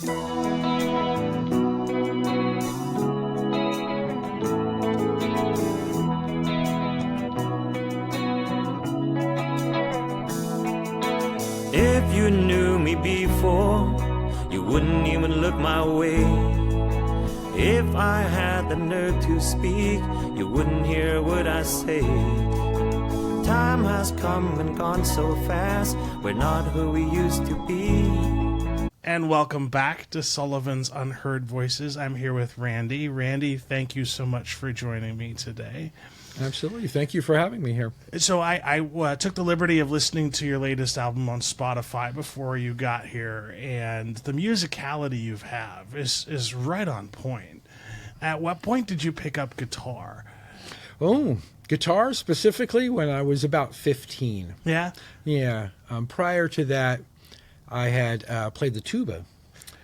If you knew me before, you wouldn't even look my way. If I had the nerve to speak, you wouldn't hear what I say. Time has come and gone so fast, we're not who we used to be. And welcome back to Sullivan's Unheard Voices. I'm here with Randy. Randy, thank you so much for joining me today. Absolutely. Thank you for having me here. So I took the liberty of listening to your latest album on Spotify before you got here, and the musicality you have is right on point. At what point did you pick up guitar? Oh, guitar specifically when I was about 15. Yeah? Yeah. Prior to that, I had played the tuba.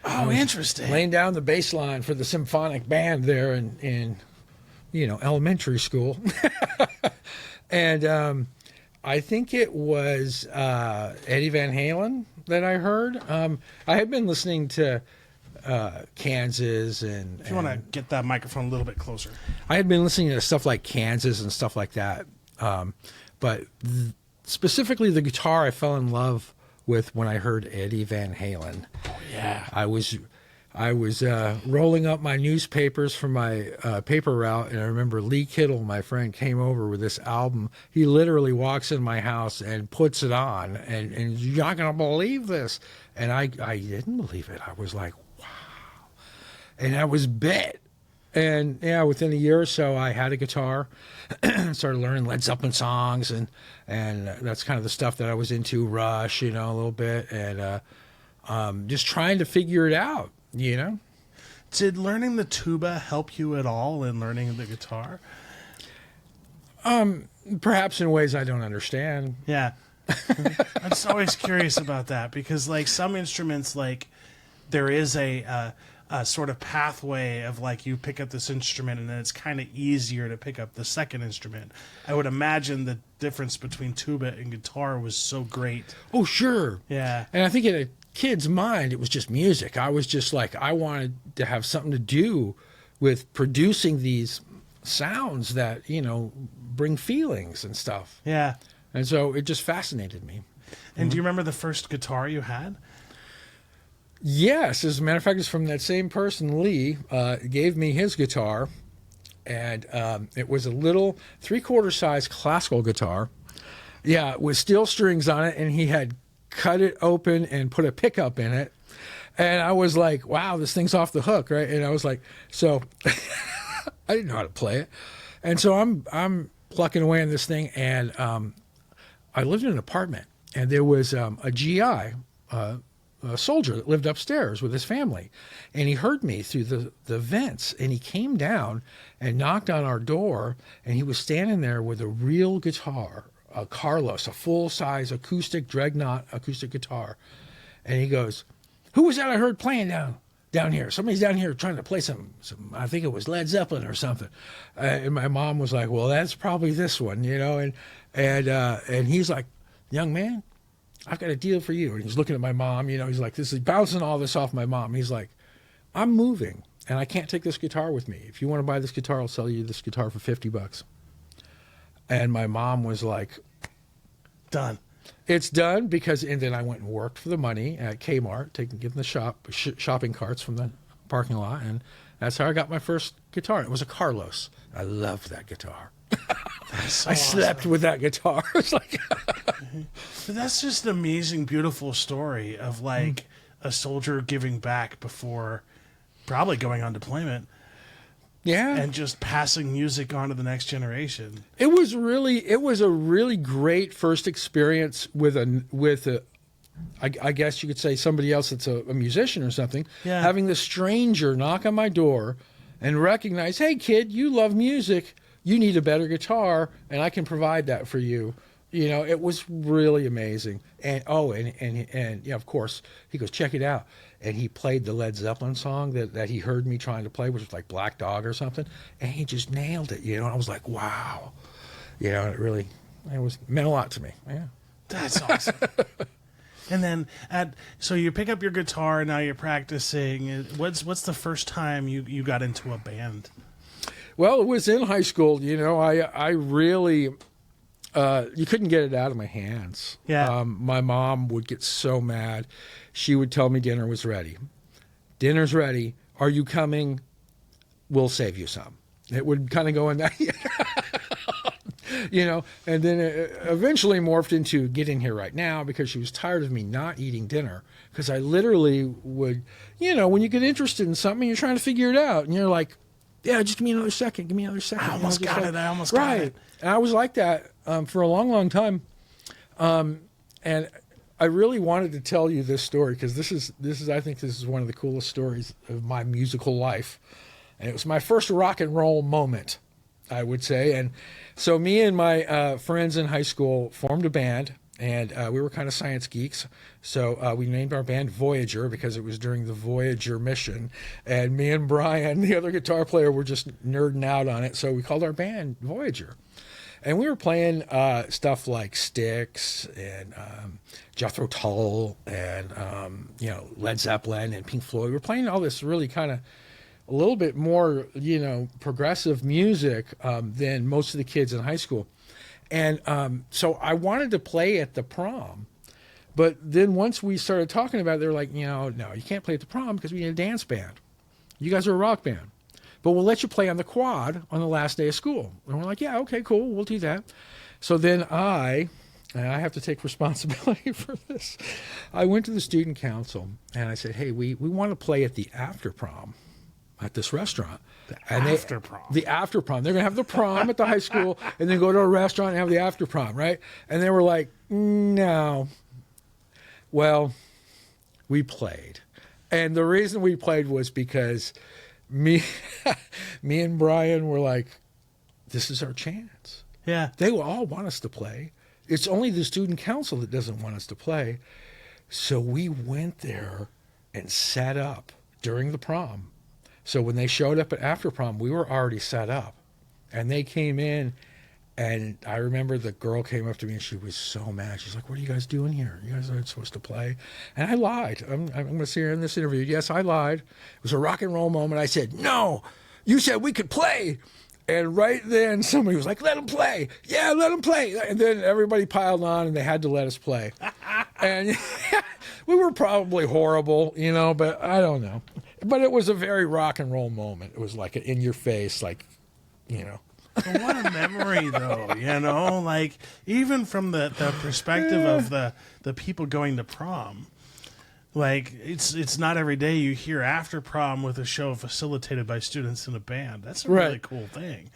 Oh, interesting. Laying down the bass line for the symphonic band there in elementary school. And I think it was Eddie Van Halen that I heard. I had been listening to Kansas and... If you want to get that microphone a little bit closer. I had been listening to stuff like Kansas and stuff like that. But specifically the guitar I fell in love with when I heard Eddie Van Halen. Oh, yeah. I was rolling up my newspapers from my paper route, and I remember Lee Kittle, my friend, came over with this album. He literally walks in my house and puts it on, and you're not going to believe this. And I didn't believe it. I was like, wow. And I was bit. And yeah, within a year or so, I had a guitar, started learning Led Zeppelin songs, and that's kind of the stuff that I was into, Rush, a little bit, and just trying to figure it out. Did learning the tuba help you at all in learning the guitar? Perhaps in ways I don't understand. Yeah. I'm just always curious about that because, like, some instruments, like, there is a sort of pathway of, like, you pick up this instrument and then it's kind of easier to pick up the second instrument. I would imagine the difference between tuba and guitar was so great. Oh, sure. Yeah. And I think in a kid's mind, it was just music. I was just like, I wanted to have something to do with producing these sounds that, bring feelings and stuff. Yeah. And so it just fascinated me. And do you remember the first guitar you had? Yes. As a matter of fact, it's from that same person, Lee, gave me his guitar. And it was a little 3/4 size classical guitar. Yeah, with steel strings on it. And he had cut it open and put a pickup in it. And I was like, wow, this thing's off the hook, right? And I was like, so I didn't know how to play it. And so I'm plucking away on this thing. And I lived in an apartment. And there was a GI, a soldier that lived upstairs with his family. And he heard me through the vents. And he came down and knocked on our door. And he was standing there with a real guitar, a Carlos, a full-size acoustic Dreadnought acoustic guitar. And he goes, who was that I heard playing down here? Somebody's down here trying to play some I think it was Led Zeppelin or something. And my mom was like, well, that's probably this one, and he's like, young man, I've got a deal for you. And he's looking at my mom, he's like, this is bouncing all this off my mom. He's like, I'm moving and I can't take this guitar with me. If you want to buy this guitar, I'll sell you this guitar for $50. And my mom was like, done. It's done and then I went and worked for the money at Kmart, getting the shopping carts from the parking lot. And that's how I got my first guitar. It was a Carlos. I loved that guitar. So I slept with that guitar. It's like, but that's just an amazing, beautiful story of like a soldier giving back before probably going on deployment. Yeah. And just passing music on to the next generation. It was a really great first experience with I guess you could say somebody else that's a musician or something. Yeah. Having the stranger knock on my door and recognize, hey kid, you love music. You need a better guitar and I can provide that for you. It was really amazing. And yeah, of course, he goes, check it out. And he played the Led Zeppelin song that he heard me trying to play, which was like Black Dog or something. And he just nailed it, And I was like, wow. It meant a lot to me. Yeah. That's awesome. And then so you pick up your guitar, now you're practicing. What's the first time you got into a band? Well, it was in high school. I really you couldn't get it out of my hands. Yeah. My mom would get so mad. She would tell me dinner was ready. Dinner's ready. Are you coming? We'll save you some. It would kind of go in that, and then it eventually morphed into get in here right now, because she was tired of me not eating dinner. Because I literally would, when you get interested in something, you're trying to figure it out. And you're like, yeah, just give me another second. Give me another second. I almost got it. Right. And I was like that for a long, long time. And I really wanted to tell you this story because I think this is one of the coolest stories of my musical life. And it was my first rock and roll moment, I would say. And so me and my friends in high school formed a band, and we were kind of science geeks. So we named our band Voyager because it was during the Voyager mission. And me and Brian, the other guitar player, were just nerding out on it. So we called our band Voyager. And we were playing stuff like Styx and Jethro Tull and, Led Zeppelin and Pink Floyd. We were playing all this really kind of a little bit more, progressive music than most of the kids in high school. And so I wanted to play at the prom. But then once we started talking about it, they were like, no, you can't play at the prom because we need a dance band. You guys are a rock band. But we'll let you play on the quad on the last day of school. And we're like, yeah, okay, cool, we'll do that. So then I have to take responsibility for this. I went to the student council and I said, hey, we want to play at the after prom at this restaurant. The after prom. They're going to have the prom at the high school and then go to a restaurant and have the after prom, right? And they were like, no. Well, we played. And the reason we played was because me and Brian were like, this is our chance. Yeah. They will all want us to play. It's only the student council that doesn't want us to play. So we went there and set up during the prom. So when they showed up at after prom, we were already set up. And they came in, and I remember the girl came up to me and she was so mad. She's like, what are you guys doing here? You guys aren't supposed to play. And I lied. I'm going to say here in this interview, yes, I lied. It was a rock and roll moment. I said, no, you said we could play. And right then somebody was like, let them play. Yeah, let them play. And then everybody piled on and they had to let us play. And we were probably horrible, but I don't know. But it was a very rock and roll moment. It was like an in your face, like, What a memory, though, like even from the perspective of the people going to prom, like it's not every day you hear after prom with a show facilitated by students in a band. That's a really cool thing.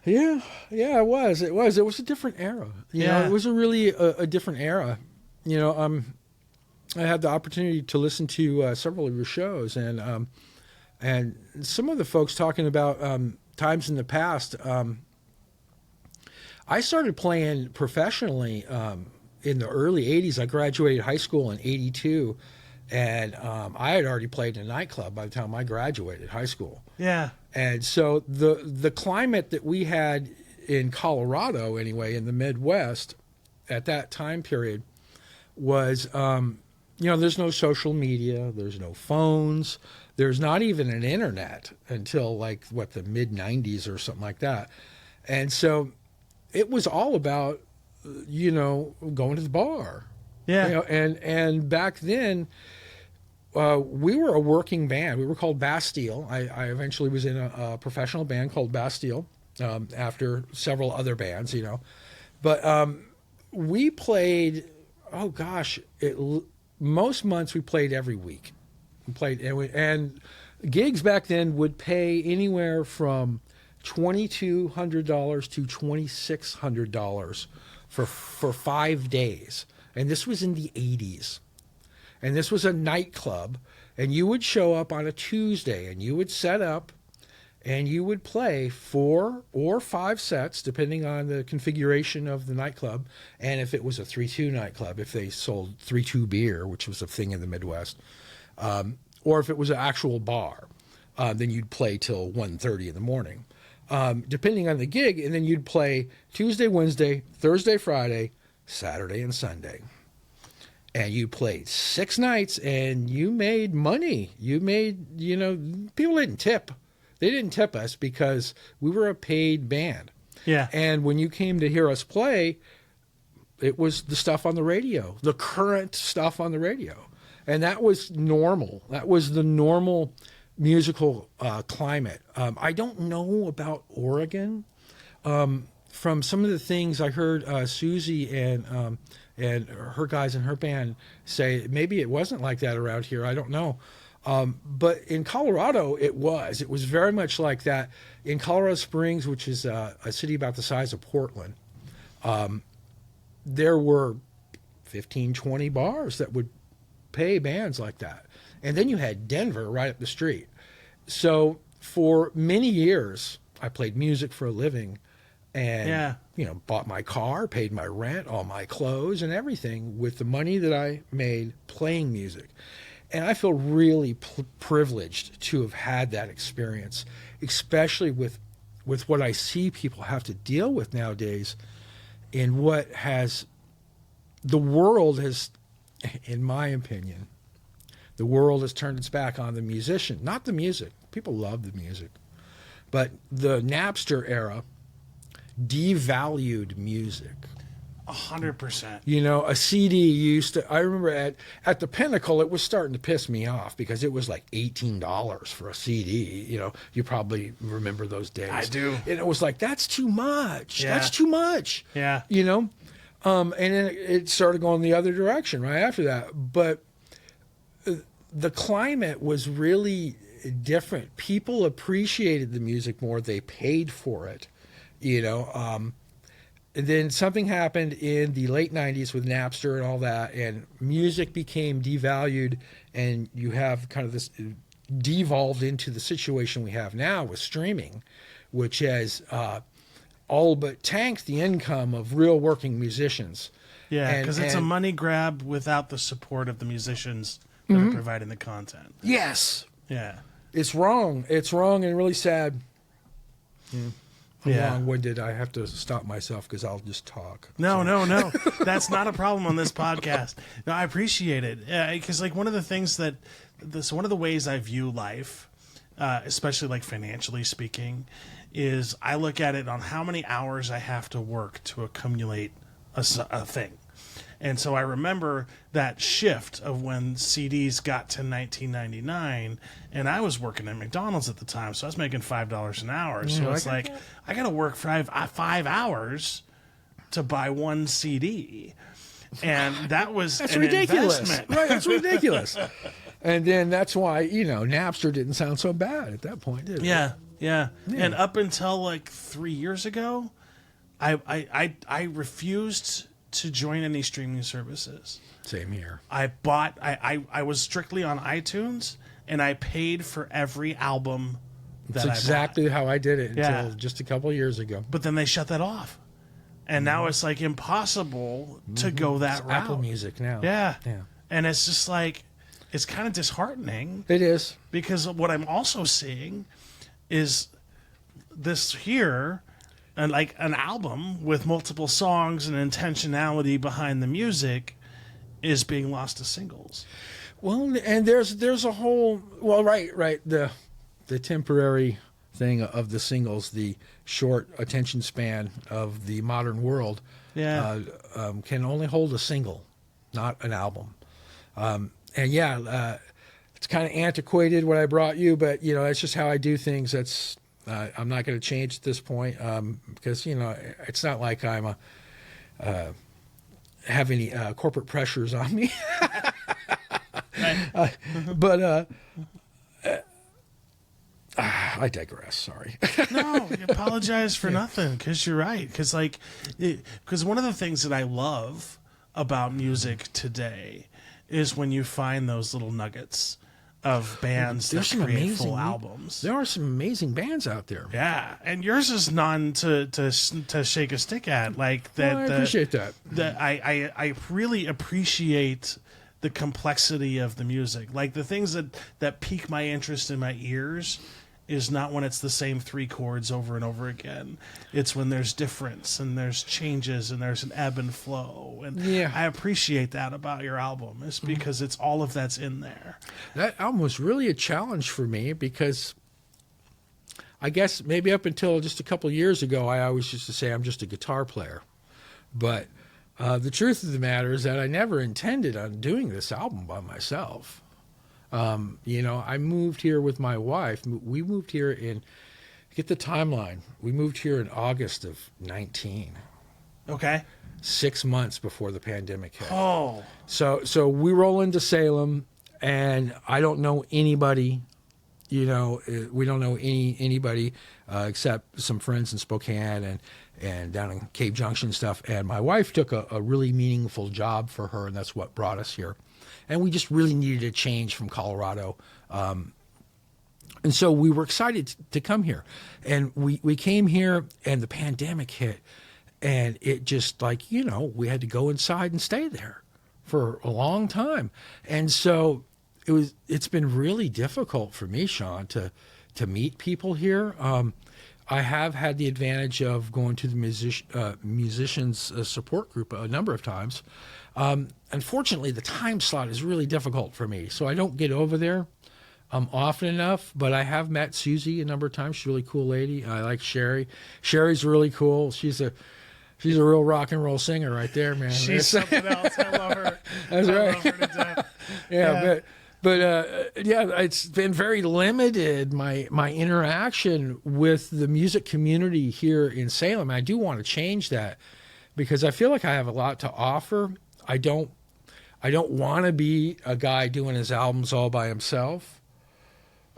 Yeah, it was. It was a different era. It was a really a different era. I had the opportunity to listen to several of your shows, and some of the folks talking about times in the past. I started playing professionally in the early 80s. I graduated high school in 82, and I had already played in a nightclub by the time I graduated high school. Yeah. And so the climate that we had in Colorado, anyway, in the Midwest at that time period was, there's no social media, there's no phones, there's not even an internet until the mid 90s or something like that. And so it was all about, going to the bar. Yeah. And back then, we were a working band. We were called Bastille. I eventually was in a professional band called Bastille after several other bands, But we played, most months we played every week. We played, and gigs back then would pay anywhere from $2,200 to $2,600 for 5 days. And this was in the 80s. And this was a nightclub. And you would show up on a Tuesday and you would set up and you would play 4 or 5 sets, depending on the configuration of the nightclub. And if it was a 3-2 nightclub, if they sold 3-2 beer, which was a thing in the Midwest, or if it was an actual bar, then you'd play till 1:30 in the morning. Depending on the gig, and then you'd play Tuesday, Wednesday, Thursday, Friday, Saturday, and Sunday. and you played 6 nights and you made money. You made, people didn't tip. They didn't tip us because we were a paid band. Yeah. And when you came to hear us play, it was the stuff on the radio, the current stuff on the radio. And that was normal. That was the normal musical climate. I don't know about Oregon. From some of the things I heard Susie and her guys in her band say, maybe it wasn't like that around here. I don't know. But in Colorado, it was. It was very much like that. In Colorado Springs, which is a city about the size of Portland, there were 15, 20 bars that would pay bands like that. And then you had Denver right up the street. So for many years, I played music for a living and, bought my car, paid my rent, all my clothes and everything with the money that I made playing music. And I feel really privileged to have had that experience, especially with what I see people have to deal with nowadays in what the world has, in my opinion, the world has turned its back on the musician, not the music. People love the music. But the Napster era devalued music. 100%. A CD used to, I remember at the Pinnacle, it was starting to piss me off because it was like $18 for a CD. You probably remember those days. I do. And it was like, that's too much. Yeah. That's too much. Yeah. And then it started going the other direction right after that. But the climate was really different. People appreciated the music more. They paid for it, And then something happened in the late 90s with Napster and all that, and music became devalued, and you have kind of this devolved into the situation we have now with streaming, which has all but tanked the income of real working musicians. Yeah, because it's a money grab without the support of the musicians that are providing the content. Yes. Yeah. It's wrong. It's wrong and really sad. I'm Yeah. long-winded. I have to stop myself because I'll just talk. No. That's not a problem on this podcast. No, I appreciate it. Because one of the things one of the ways I view life, especially like financially speaking, is I look at it on how many hours I have to work to accumulate a thing. And so I remember that shift of when CDs got to $19.99, and I was working at McDonald's at the time, so I was making $5 an hour. So it's like I got to work 5 hours to buy one CD, and that was That's an ridiculous. investment. Right? That's ridiculous. And then that's why Napster didn't sound so bad at that point, did it? Yeah. And up until like 3 years ago, I refused to join any streaming services. Same here. I was strictly on iTunes, and I paid for every album that That's exactly how I did it until just a couple of years ago. But then they shut that off. And now it's like impossible to go that route. Apple Music now. Yeah. Yeah. And it's just like, it's kind of disheartening. It is. Because what I'm also seeing is this here, and like an album with multiple songs and intentionality behind the music is being lost to singles. Well, and there's a whole right the temporary thing of the singles, the short attention span of the modern world. Yeah. Can only hold a single, not an album. It's kind of antiquated what I brought you, but it's just how I do things. That's I'm not going to change at this point because it's not like I'm have any corporate pressures on me. But I digress. Sorry. No, you apologize for nothing, because you're right. Because one of the things that I love about music today is when you find those little nuggets of bands that create full albums. There are some amazing bands out there. Yeah, and yours is none to shake a stick at. Like that. Well, I appreciate that. I really appreciate the complexity of the music. Like the things that pique my interest in my ears is not when it's the same three chords over and over again. It's when there's difference and there's changes and there's an ebb and flow. And Yeah. I appreciate that about your album, is because it's all of that's in there. That album was really a challenge for me because I guess maybe up until just a couple of years ago, I always used to say I'm just a guitar player. But the truth of the matter is that I never intended on doing this album by myself. I moved here with my wife. We moved here get the timeline. We moved here in August of 19, Okay. 6 months before the pandemic hit. Oh. So we roll into Salem, and I don't know anybody. We don't know anybody except some friends in Spokane and down in Cave Junction stuff. And my wife took a really meaningful job for her, and that's what brought us here. And we just really needed a change from Colorado. And so we were excited to come here. And we came here, and the pandemic hit. And it just we had to go inside and stay there for a long time. And so it's been really difficult for me, Sean, to meet people here. I have had the advantage of going to the musicians support group a number of times. Unfortunately, the time slot is really difficult for me, so I don't get over there often enough. But I have met Susie a number of times. She's a really cool lady. I like Sherry. Sherry's really cool. She's a real rock and roll singer right there, man. She's something else. I love her. That's right. I love her to death. Yeah. But it's been very limited, my interaction with the music community here in Salem. I do want to change that because I feel like I have a lot to offer. I don't want to be a guy doing his albums all by himself.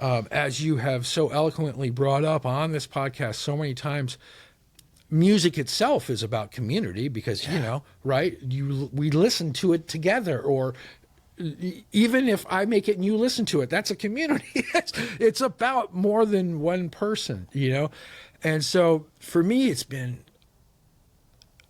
As you have so eloquently brought up on this podcast so many times, music itself is about community because, right? We listen to it together, or even if I make it and you listen to it, that's a community. It's about more than one person, And so for me, it's been,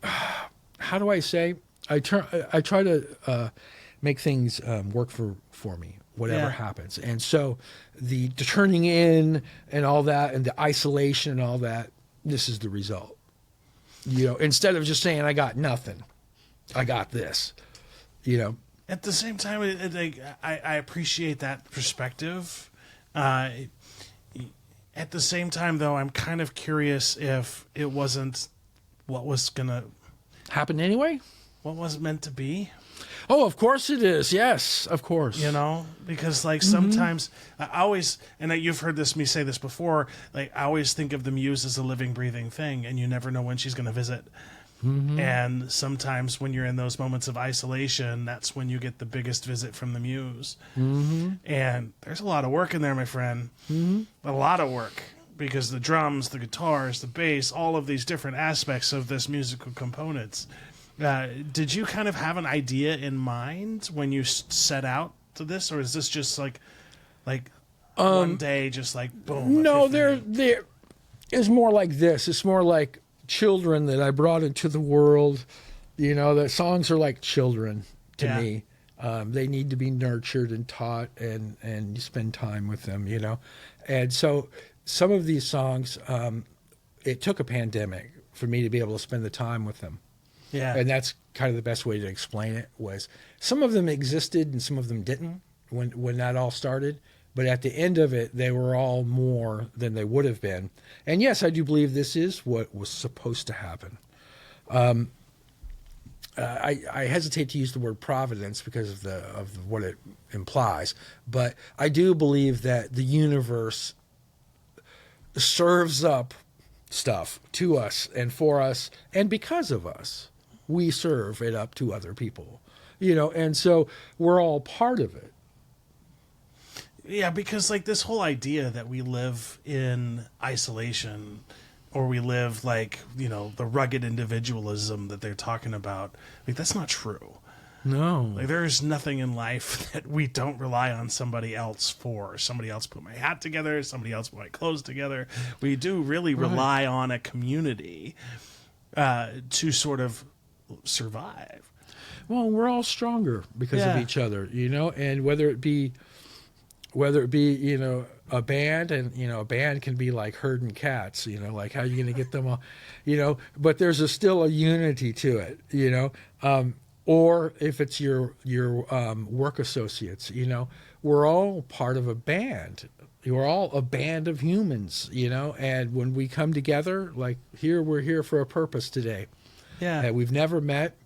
how do I say? I try to make things work for me, whatever happens. And so the turning in and all that, and the isolation and all that, this is the result. Instead of just saying I got nothing, I got this. At the same time, I appreciate that perspective. At the same time, though, I'm kind of curious if it wasn't what was going to happen anyway. What was meant to be. Oh, of course it is. Yes, of course. Because sometimes I always, and you've heard me say this before, I always think of the muse as a living, breathing thing, and you never know when she's going to visit. Mm-hmm. And sometimes when you're in those moments of isolation, that's when you get the biggest visit from the muse. Mm-hmm. And there's a lot of work in there, my friend. Mm-hmm. A lot of work. Because the drums, the guitars, the bass, all of these different aspects of this musical components. Did you kind of have an idea in mind when you set out to this? Or is this just like one day, just boom? No, there is more like this. It's more like children that I brought into the world. The songs are like children to me. They need to be nurtured and taught, and you spend time with them, And so some of these songs, it took a pandemic for me to be able to spend the time with them. Yeah. And that's kind of the best way to explain it. Was some of them existed and some of them didn't when that all started. But at the end of it, they were all more than they would have been. And yes, I do believe this is what was supposed to happen. I hesitate to use the word providence because of what it implies. But I do believe that the universe serves up stuff to us and for us, and because of us, we serve it up to other people. And so we're all part of it. Yeah, because this whole idea that we live in isolation, or we live the rugged individualism that they're talking about, that's not true. No. There's nothing in life that we don't rely on somebody else for. Somebody else put my hat together, somebody else put my clothes together. We do really rely on a community to sort of survive. Well, we're all stronger because of each other, and whether it be whether it be, a band, and, a band can be like herding cats, like how you going to get them all, but there's still a unity to it, or if it's your work associates, we're all part of a band. We're all a band of humans, and when we come together, like we're here for a purpose today. Yeah. And we've never met,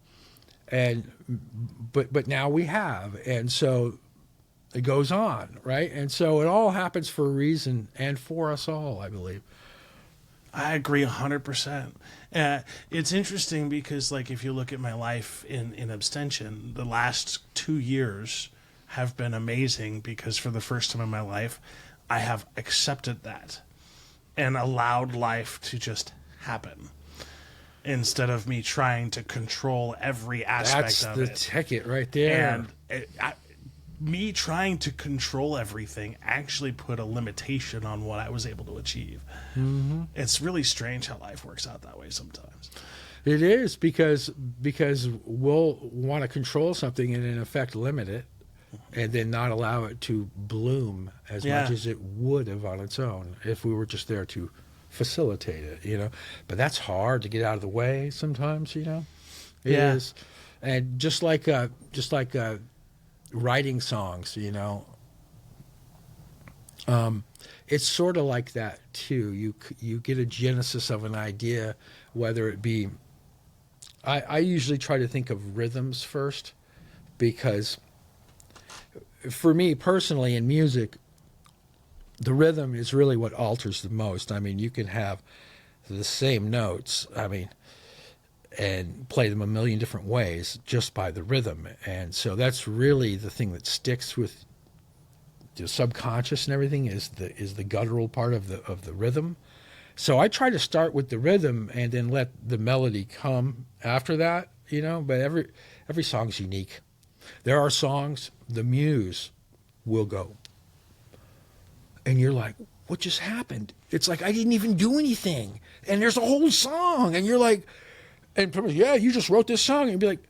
but now we have, and so it goes on, right? And so it all happens for a reason and for us all, I believe. I agree 100%. It's interesting because, like, if you look at my life in abstention, the last 2 years have been amazing because for the first time in my life, I have accepted that and allowed life to just happen instead of me trying to control every aspect of it. That's the ticket right there. And me trying to control everything actually put a limitation on what I was able to achieve. Mm-hmm. It's really strange how life works out that way sometimes. It is because we'll want to control something and in effect limit it, and then not allow it to bloom as much as it would have on its own if we were just there to facilitate it, But that's hard to get out of the way sometimes, It is. And just like writing songs, it's sort of like that too. You get a genesis of an idea, whether it be. I usually try to think of rhythms first, because for me personally in music, the rhythm is really what alters the most. I mean, you can have the same notes, and play them a million different ways just by the rhythm. And so that's really the thing that sticks with the subconscious and everything is the guttural part of the rhythm. So I try to start with the rhythm and then let the melody come after that, but every song's unique. There are songs the muse will go, and you're like, what just happened? It's like I didn't even do anything, and there's a whole song, and you're like, and people, you just wrote this song, and you'd be like,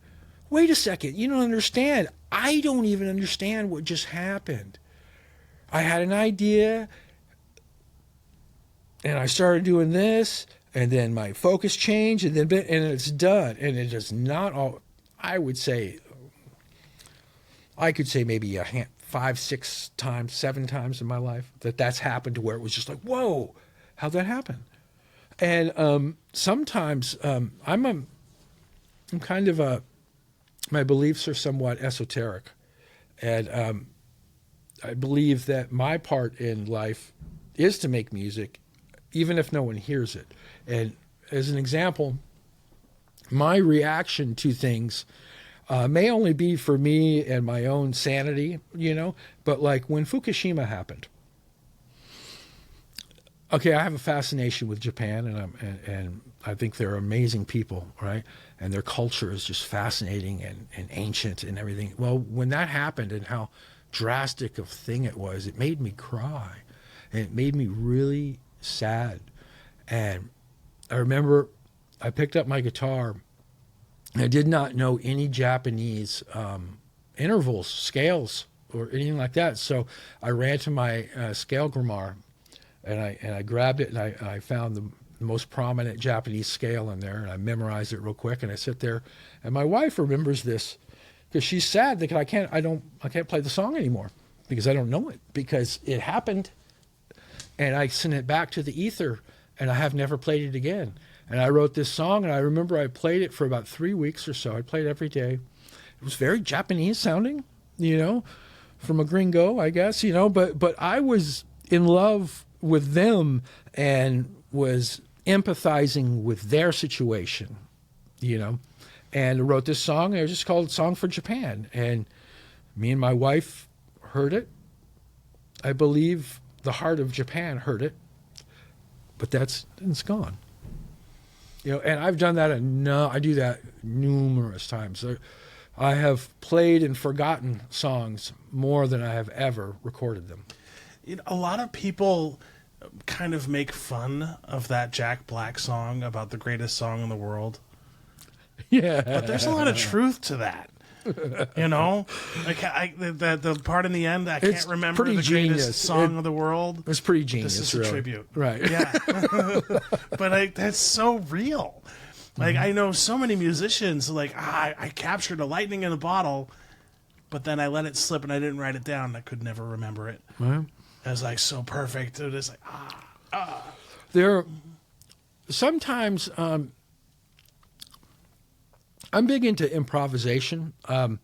wait a second, you don't understand. I don't even understand what just happened. I had an idea, and I started doing this, and then my focus changed, and it's done, and it is not all. I could say maybe 5, 6 times, 7 times in my life that's happened, to where it was just like, whoa, how'd that happen? And sometimes I'm kind of my beliefs are somewhat esoteric, and I believe that my part in life is to make music, even if no one hears it. And as an example, my reaction to things may only be for me and my own sanity, but like when Fukushima happened. Okay, I have a fascination with Japan, and I think they're amazing people, right? And their culture is just fascinating and ancient and everything. Well, when that happened and how drastic a thing it was, it made me cry, and it made me really sad. And I remember I picked up my guitar. I did not know any Japanese intervals, scales, or anything like that. So I ran to my scale grimoire, and I grabbed it, and I found the most prominent Japanese scale in there, and I memorized it real quick. And I sit there, and my wife remembers this because she's sad that I can't play the song anymore because I don't know it, because it happened, and I sent it back to the ether, and I have never played it again. And I wrote this song, and I remember I played it for about 3 weeks or so. I played every day. It was very Japanese sounding, from a gringo, I guess, but I was in love with them and was empathizing with their situation, and I wrote this song. I just called it Song for Japan. And me and my wife heard it. I believe the heart of Japan heard it, but it's gone. And I've done that I do that numerous times. I have played and forgotten songs more than I have ever recorded them. A lot of people kind of make fun of that Jack Black song about the greatest song in the world. Yeah. But there's a lot of truth to that. You know, like the part in the end, I It's can't remember pretty the genius. greatest song of the world. It's pretty genius. This is a really. tribute, Right? Yeah, but that's so real. Like I know so many musicians. Like I captured a lightning in a bottle, but then I let it slip and I didn't write it down. I could never remember it. Right. It was like so perfect. It was like There, sometimes I'm big into improvisation. A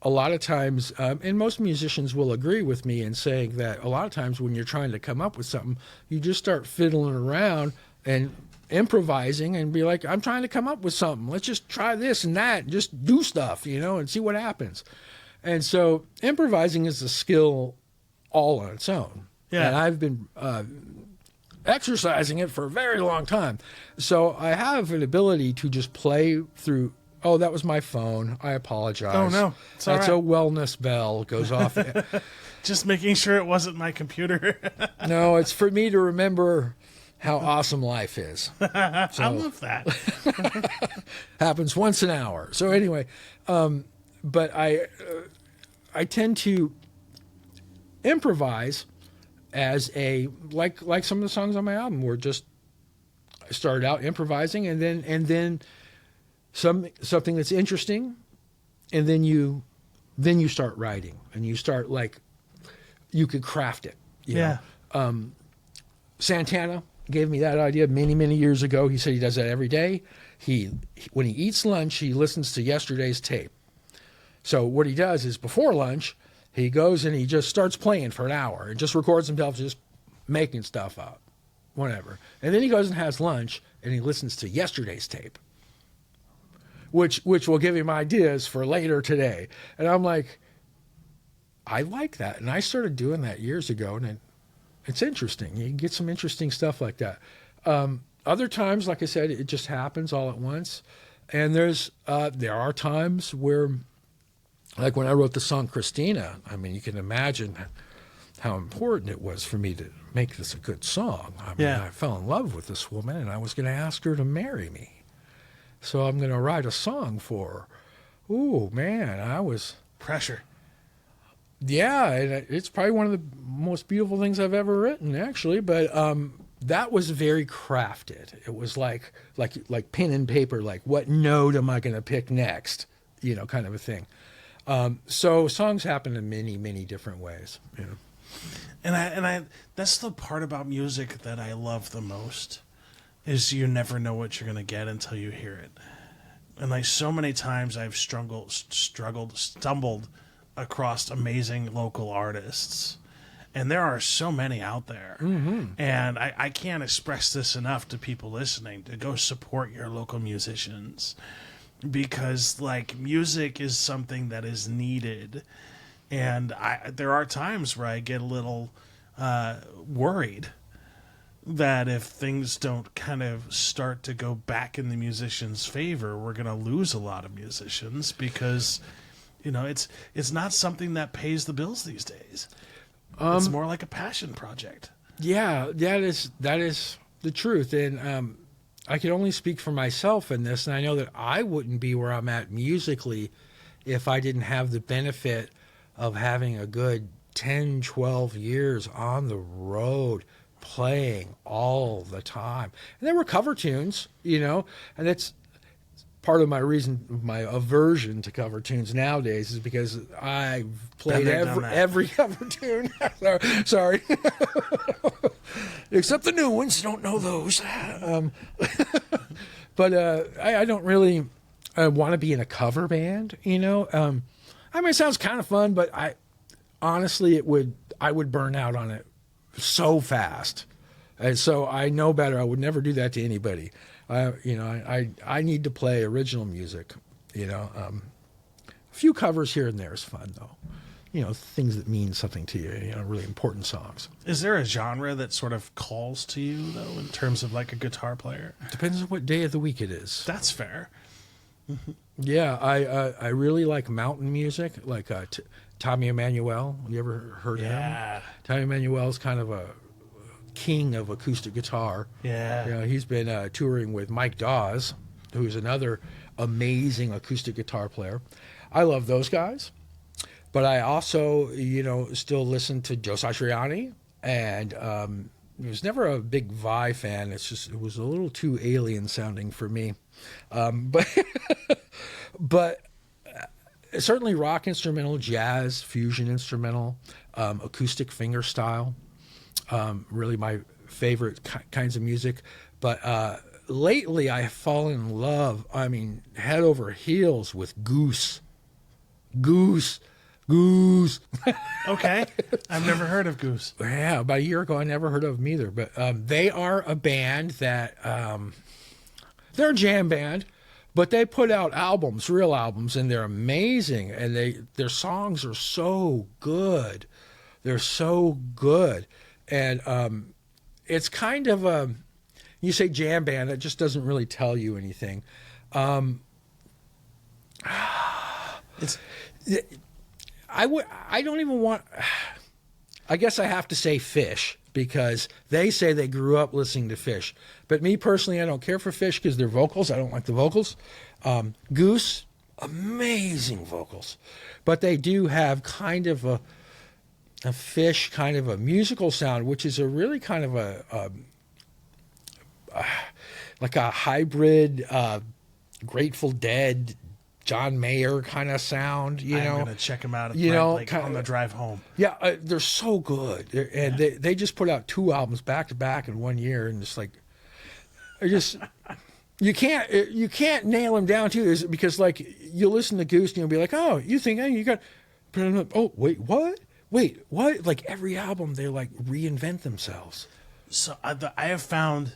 lot of times, and most musicians will agree with me in saying that a lot of times when you're trying to come up with something, you just start fiddling around and improvising and be like, I'm trying to come up with something. Let's just try this and that and just do stuff, and see what happens. And so improvising is a skill all on its own. Yeah. And I've been exercising it for a very long time. So I have an ability to just play through. Oh, that was my phone. I apologize. Oh, no. It's all That's right. a wellness bell goes off. just making sure it wasn't my computer. No, it's for me to remember how awesome life is. I love that. Happens once an hour. So anyway, but I tend to improvise as a like some of the songs on my album were just I started out improvising and then something that's interesting, and then you start writing and you start you could craft it. You know? Santana gave me that idea many years ago. He said he does that every day. When he eats lunch, he listens to yesterday's tape. So what he does is before lunch, he goes and he just starts playing for an hour and just records himself just making stuff up, whatever. And then he goes and has lunch and he listens to yesterday's tape, which will give him ideas for later today. And I'm like, I like that. And I started doing that years ago, and it's interesting. You can get some interesting stuff like that. Other times, like I said, it just happens all at once. And there are times where, like when I wrote the song Christina, I mean, you can imagine how important it was for me to make this a good song. I mean, I fell in love with this woman, and I was going to ask her to marry me. So I'm going to write a song for her. Ooh, man, I was... Pressure. Yeah, and it's probably one of the most beautiful things I've ever written, actually. But that was very crafted. It was like pen and paper. Like, what note am I going to pick next? Kind of a thing. So songs happen in many different ways. And I that's the part about music that I love the most, is you never know what you're going to get until you hear it. And so many times I've stumbled across amazing local artists. And there are so many out there. Mm-hmm. And I can't express this enough to people listening, to go support your local musicians. Because music is something that is needed. And there are times where I get a little worried that if things don't kind of start to go back in the musicians' favor, we're going to lose a lot of musicians, because it's not something that pays the bills these days. It's more like a passion project. Yeah, that is the truth. And I can only speak for myself in this, and I know that I wouldn't be where I'm at musically if I didn't have the benefit of having a good 10, 12 years on the road, playing all the time. And there were cover tunes, and that's part of my reason, my aversion to cover tunes nowadays, is because I've played every cover tune. Sorry. Except the new ones, don't know those. But I don't really want to be in a cover band, I mean, it sounds kind of fun, but honestly, I would burn out on it so fast. And so I know better. I would never do that to anybody. I need to play original music. A few covers here and there is fun, though. Things that mean something to you. Really important songs. Is there a genre that sort of calls to you, though, in terms of a guitar player? Depends on what day of the week it is. That's fair. Yeah, I really like mountain music, like Tommy Emmanuel. You ever heard of him? Tommy Emmanuel's kind of a king of acoustic guitar. Yeah. He's been touring with Mike Dawes, who's another amazing acoustic guitar player. I love those guys. But I also, still listen to Joe Satriani, and I was never a big Vi fan. It was a little too alien sounding for me. But certainly rock instrumental, jazz, fusion instrumental, acoustic fingerstyle, really my favorite kinds of music. But lately I have fallen in love, head over heels with Goose. Goose. Okay. I've never heard of Goose. Yeah, about a year ago I never heard of them either. But they are a band that they're a jam band, but they put out albums, real albums, and they're amazing. And their songs are so good. They're so good. And it's kind of you say jam band, it just doesn't really tell you anything. I don't even want. I guess I have to say Fish, because they say they grew up listening to Fish. But me personally, I don't care for Fish because their vocals, I don't like the vocals. Goose, amazing vocals. But they do have kind of a Fish kind of a musical sound, which is a really kind of like a hybrid Grateful Dead, John Mayer kind of sound, I'm going to check them out on the drive home. Yeah, they're so good. They just put out 2 albums back to back in 1 year, and it's like, you can't nail them down too, because like you listen to Goose and you'll be like, oh, you think you got, oh wait, what? Like every album they like reinvent themselves. So I have found.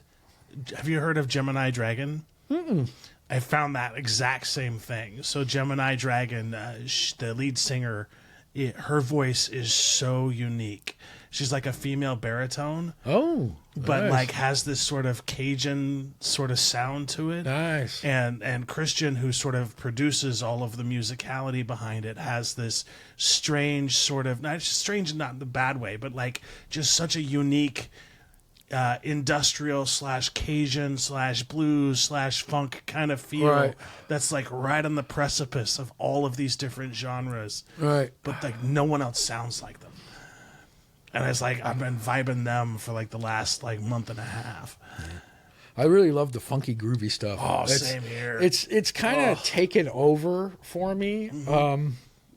Have you heard of Gemini Dragon? Mm-mm. I found that exact same thing. So Gemini Dragon, the lead singer, her voice is so unique. She's like a female baritone. Oh, but nice. like has this sort of Cajun sort of sound to it. Nice. And Christian, who sort of produces all of the musicality behind it, has this strange sort of, not strange, not in the bad way, but like just such a unique industrial / Cajun / blues / funk kind of feel, right, that's like right on the precipice of all of these different genres, right? But like no one else sounds like them, and it's like I've been vibing them for like the last like month and a half. I really love the funky groovy stuff. Oh, same here. It's kind of taken over for me,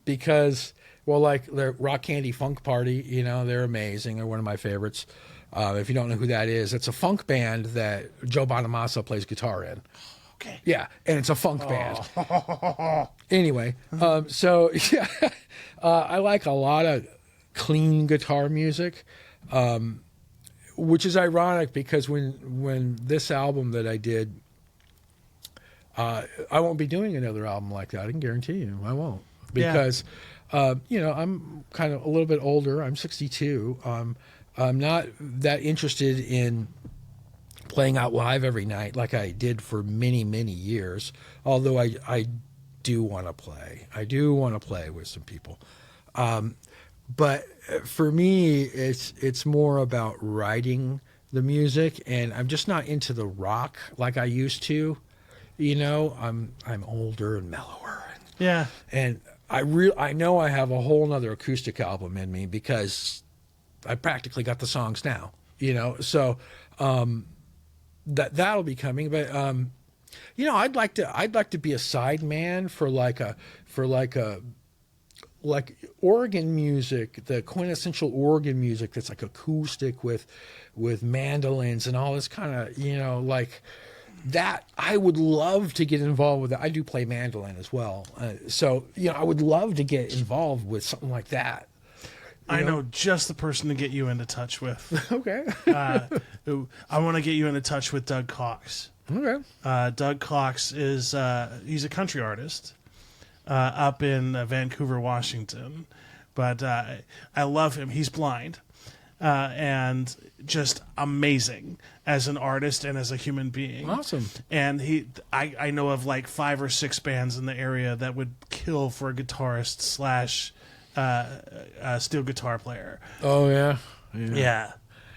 because like the Rock Candy Funk Party, they're amazing. They're one of my favorites. If you don't know who that is, it's a funk band that Joe Bonamassa plays guitar in. Okay. Yeah, and it's a funk band. Anyway, so yeah, I like a lot of clean guitar music, which is ironic because when this album that I did, I won't be doing another album like that. I can guarantee you, I won't, because I'm kind of a little bit older. I'm 62. I'm not that interested in playing out live every night like I did for many, many years, although I do want to play. I do want to play with some people. But for me, it's more about writing the music, and I'm just not into the rock like I used to. I'm older and mellower. Yeah. And I know I have a whole nother acoustic album in me because I practically got the songs now, so that'll be coming. But I'd like to be a side man for organ music, the quintessential organ music that's like acoustic with mandolins and all this kind of like that. I would love to get involved with that. I do play mandolin as well, so I would love to get involved with something like that. I know just the person to get you into touch with. Okay. I want to get you into touch with Doug Cox. Okay. Doug Cox is he's a country artist up in Vancouver, Washington, but I love him. He's blind and just amazing as an artist and as a human being. Awesome. And I know of like 5 or 6 bands in the area that would kill for a guitarist / steel guitar player. Oh yeah. Yeah.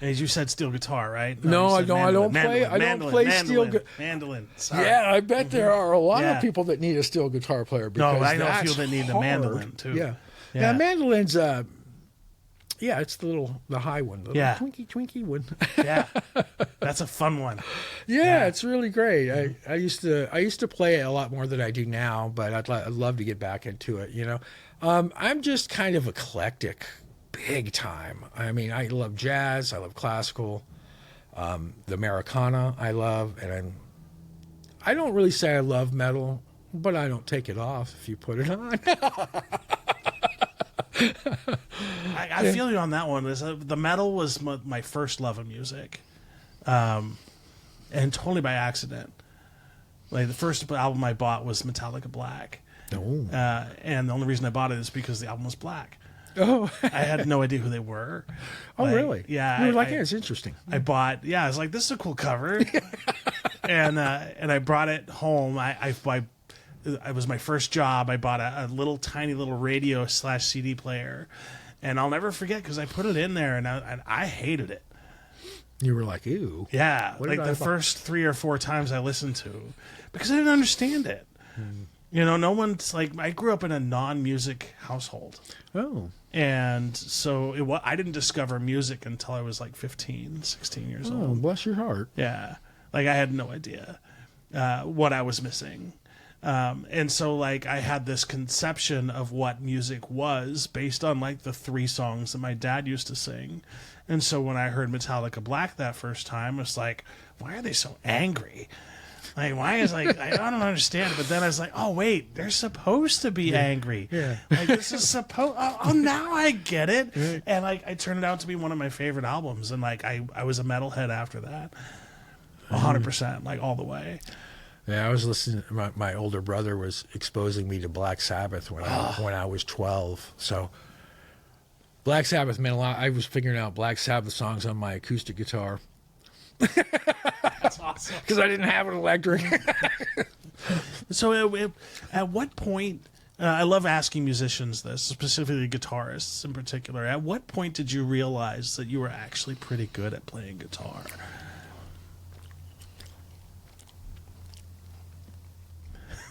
As you said, steel guitar, right? No, you I said don't. mandolin. I don't play steel. Mandolin. Sorry. Yeah, I bet there are a lot Yeah. of people that need a steel guitar player. Because I know a that's few that need the hard. mandolin too. Yeah, Yeah. mandolin's. Yeah, it's the high one, the Yeah. twinky one. Yeah, that's a fun one. Yeah, it's really great. I used to play it a lot more than I do now, but I'd love to get back into it. I'm just kind of eclectic, big time. I mean, I love jazz, I love classical, the Americana I love, and I don't really say I love metal, but I don't take it off if you put it on. I feel you on that one. The metal was my first love of music, and totally by accident. Like the first album I bought was Metallica Black, and the only reason I bought it is because the album was black. Oh, I had no idea who they were. oh, really? Yeah, You were like, yeah, it's interesting. I bought. Yeah, I was like, this is a cool cover, and I brought it home. It was my first job. I bought a little tiny little radio / CD player, and I'll never forget because I put it in there and I hated it. You were like, ew. Yeah, What like did I the buy? first 3 or 4 times I listened to, because I didn't understand it. No one's like, I grew up in a non-music household, Oh, and so I didn't discover music until I was like 15, 16 years oh, old. bless your heart. Yeah, like I had no idea what I was missing. And so like I had this conception of what music was based on like the 3 songs that my dad used to sing. And so when I heard Metallica Black that first time, it's like, why are they so angry? Like, why is like, I don't understand it. But then I was like, oh wait, they're supposed to be angry. Yeah. Like this is supposed, oh now I get it. And like, it turned out to be one of my favorite albums. And like, I was a metalhead after that. 100%, like all the way. Yeah, I was listening. My older brother was exposing me to Black Sabbath when I was 12. So Black Sabbath meant a lot. I was figuring out Black Sabbath songs on my acoustic guitar That's awesome. because I didn't have an electric. So at what point, I love asking musicians this, specifically guitarists in particular, at what point did you realize that you were actually pretty good at playing guitar?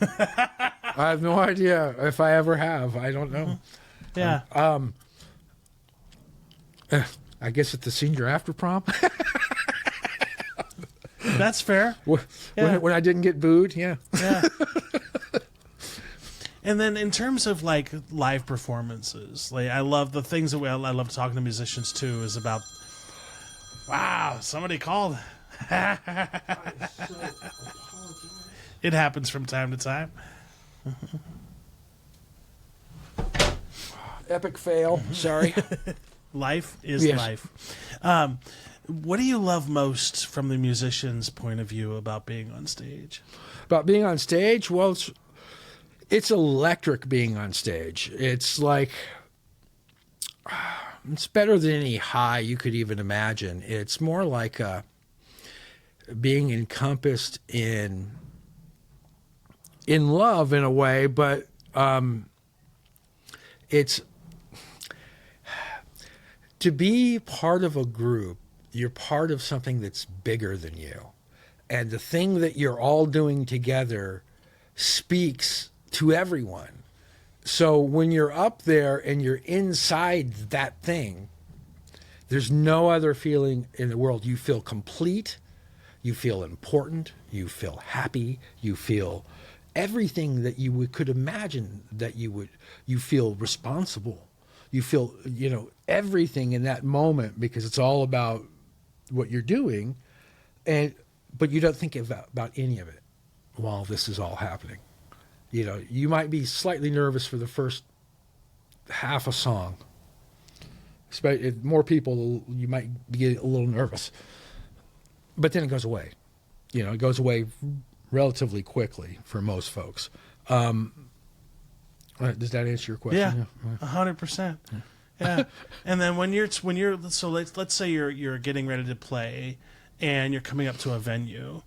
I have no idea if I ever have. I don't know. Yeah. I guess at the senior after prom That's fair. when I didn't get booed. Yeah. Yeah. And then in terms of like live performances, like I love the things that I love talking to musicians too is about, wow, somebody called. It happens from time to time. Epic fail. Sorry. Life is Yes. life. What do you love most from the musician's point of view about being on stage? About being on stage, well, it's electric being on stage. It's like it's better than any high you could even imagine. It's more like being encompassed in love in a way, but it's to be part of a group. You're part of something that's bigger than you, and the thing that you're all doing together speaks to everyone. So when you're up there and you're inside that thing, there's no other feeling in the world. You feel complete, you feel important, you feel happy, you feel everything that you could imagine that you feel responsible. You feel, everything in that moment because it's all about what you're doing, but you don't think about any of it while this is all happening. You might be slightly nervous for the first half a song. If more people, you might get a little nervous. But then it goes away. It goes away relatively quickly for most folks. Does that answer your question? Yeah, 100%. Yeah, and then when you're so let's say you're getting ready to play, and you're coming up to a venue.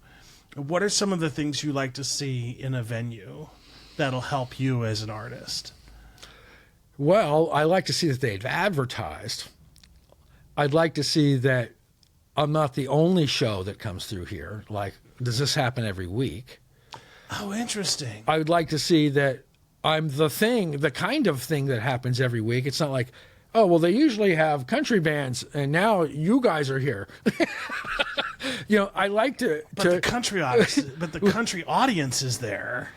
What are some of the things you like to see in a venue that'll help you as an artist? Well, I like to see that they've advertised. I'd like to see that I'm not the only show that comes through here. Like, does this happen every week? Oh, interesting. I would like to see that I'm the kind of thing that happens every week. It's not like, oh, well, they usually have country bands, and now you guys are here. I like to. But the country audience is there.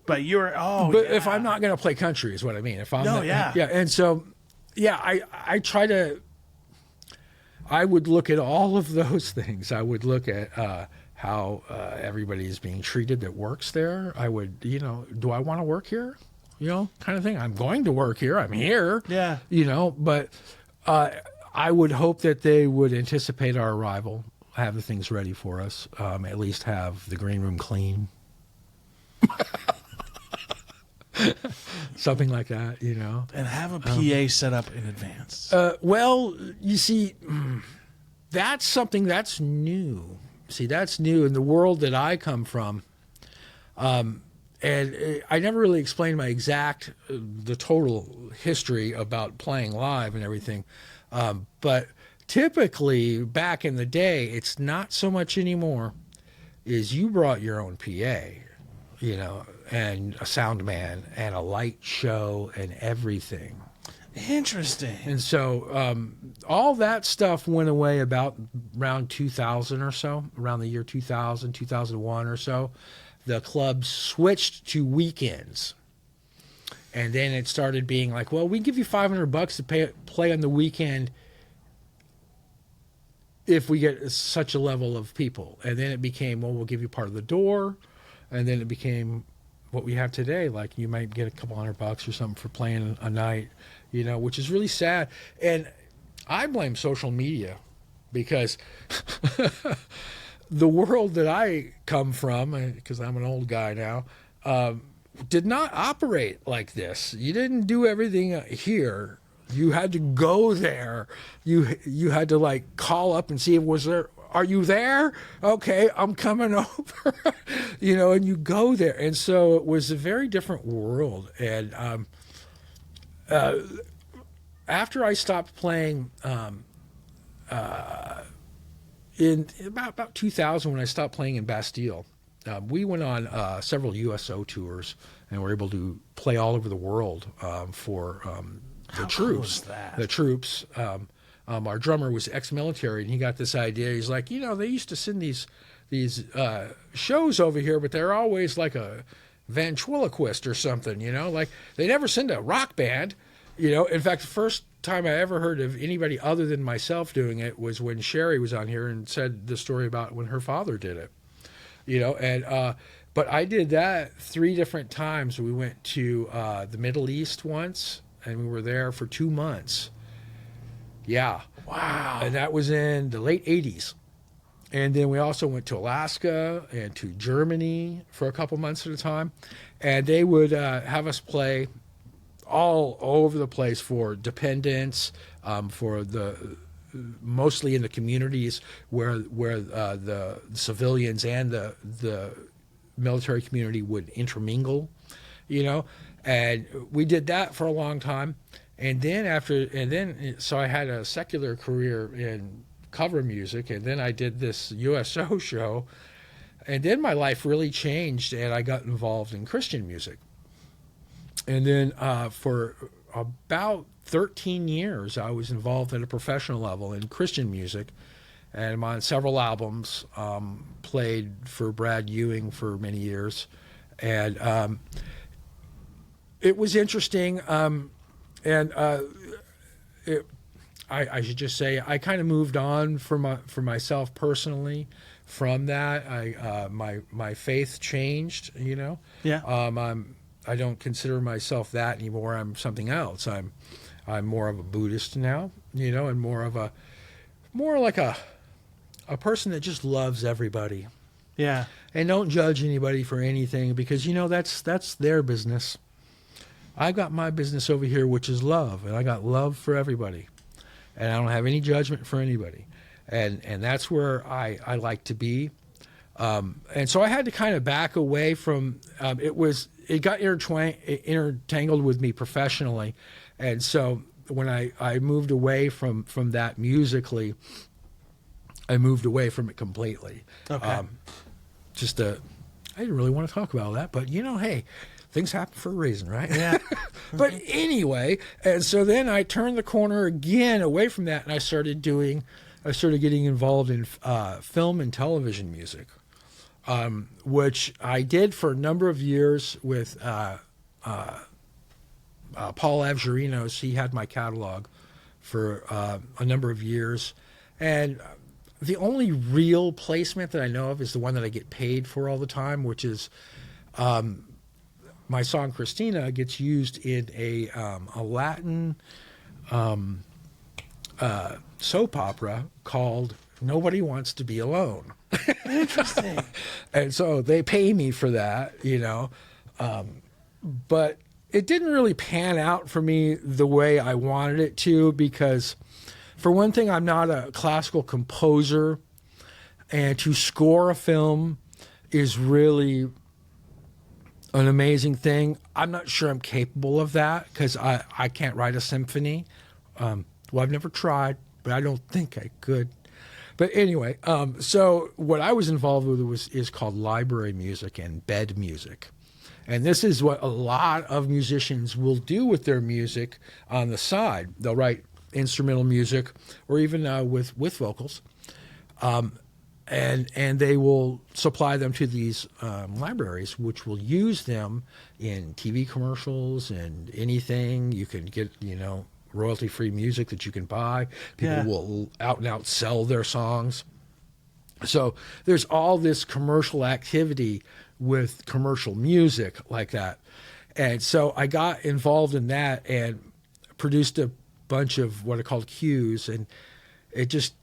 But you're if I'm not going to play country, is what I mean. If I'm yeah, and so I try to. I would look at all of those things. I would look at how everybody is being treated that works there. I would, do I want to work here? Kind of thing. I'm going to work here. I'm here. Yeah. But I would hope that they would anticipate our arrival, have the things ready for us, at least have the green room clean. Something like that, And have a PA set up in advance. Well, you see, that's something that's new. See, that's new in the world that I come from. And I never really explained my the total history about playing live and everything. But typically, back in the day, it's not so much anymore, is you brought your own PA, and a sound man and a light show and everything. Interesting. And so all that stuff went away about around 2000 or so, around the year 2000, 2001 or so. The clubs switched to weekends. And then it started being like, well, we give you $500 to play on the weekend if we get such a level of people. And then it became, well, we'll give you part of the door. And then it became what we have today. Like, you might get a couple $100 or something for playing a night, which is really sad. And I blame social media because the world that I come from, because I'm an old guy now, did not operate like this. You didn't do everything here. You had to go there. You had to call up and see are you there? Okay, I'm coming over. And you go there. And so it was a very different world. And after I stopped playing in about 2000, when I stopped playing in Bastille, we went on several USO tours and were able to play all over the world for the troops. Cool is that? The troops. Our drummer was ex-military, and he got this idea. He's like, they used to send these shows over here, but they're always like a ventriloquist or something, like they never send a rock band. In fact, the first time I ever heard of anybody other than myself doing it was when Sherry was on here and said the story about when her father did it, but I did that 3 different times. We went to the Middle East once, and we were there for 2 months. Yeah. Wow. And that was in the late 80s. And then we also went to Alaska and to Germany for a couple months at a time. And they would have us play all over the place for dependents, for mostly in the communities where the civilians and the military community would intermingle, And we did that for a long time. And then so I had a secular career in cover music, and then I did this USO show, and then my life really changed, and I got involved in Christian music. And then for about 13 years, I was involved at a professional level in Christian music, and I'm on several albums, played for Brad Ewing for many years, and it was interesting. I should just say I kind of moved on for myself personally from that. My faith changed, Yeah. I don't consider myself that anymore. I'm something else. I'm more of a Buddhist now, and more like a person that just loves everybody. Yeah. And don't judge anybody for anything, because that's their business. I got my business over here, which is love, and I got love for everybody, and I don't have any judgment for anybody, and that's where I like to be, and so I had to kind of back away from it got intertangled with me professionally, and so when I moved away from that musically, I moved away from it completely. Okay. I didn't really want to talk about that, but hey, things happen for a reason, right? Yeah. But anyway, and so then I turned the corner again away from that, and I started getting involved in film and television music, which I did for a number of years with Paul Avgerinos. He had my catalog for a number of years, and the only real placement that I know of is the one that I get paid for all the time, which is my song Christina gets used in a Latin soap opera called Nobody Wants to Be Alone. Interesting. And so they pay me for that, but it didn't really pan out for me the way I wanted it to, because for one thing, I'm not a classical composer, and to score a film is really an amazing thing. I'm not sure I'm capable of that, because I can't write a symphony. Well, I've never tried, but I don't think I could. But anyway, so what I was involved with is called library music and bed music. And this is what a lot of musicians will do with their music on the side. They'll write instrumental music, or even with vocals, and they will supply them to these libraries, which will use them in TV commercials and anything. You can get, royalty-free music that you can buy. People will out and out sell their songs. So there's all this commercial activity with commercial music like that. And so I got involved in that and produced a bunch of what are called cues, and it just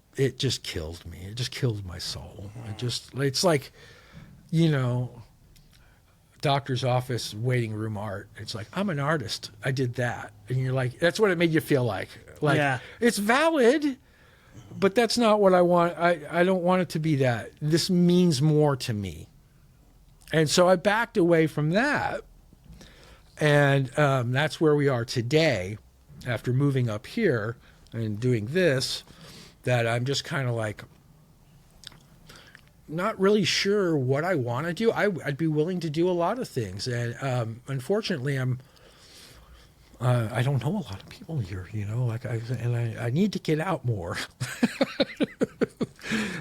killed me. It just killed my soul. It's like, doctor's office waiting room art. It's like, I'm an artist. I did that. And you're like, that's what it made you feel like. Like, it's valid, but that's not what I want. I don't want it to be that. This means more to me. And so I backed away from that. And that's where we are today, after moving up here and doing this, that I'm just kind of like not really sure what I want to do. I'd be willing to do a lot of things. And unfortunately, I don't know a lot of people here, I need to get out more.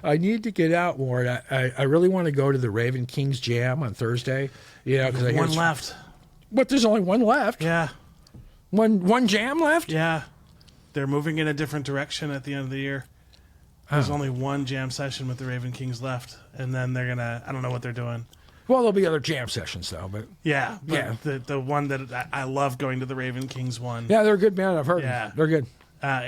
I need to get out more. And I really want to go to the Raven Kings Jam on Thursday. Because There's one left. But there's only one left. Yeah. One jam left? Yeah. They're moving in a different direction at the end of the year. There's only one jam session with the Raven Kings left, and then they're I don't know what they're doing. Well, there'll be other jam sessions, though. But yeah. The one that I love going to the Raven Kings one. Yeah, they're a good band. I've heard them. They're good. Not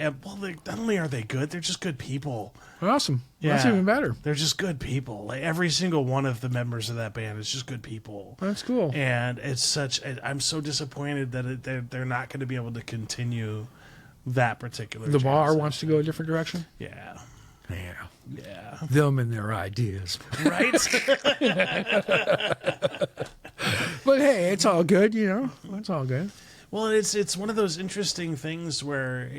only are they good, they're just good people. Awesome. Yeah. That's even better. They're just good people. Like, every single one of the members of that band is just good people. That's cool. And I'm so disappointed that they're not going to be able to continue that particular. The bar wants to go a different direction? Yeah. Yeah. Them and their ideas. Right? But hey, it's all good, It's all good. Well, it's one of those interesting things where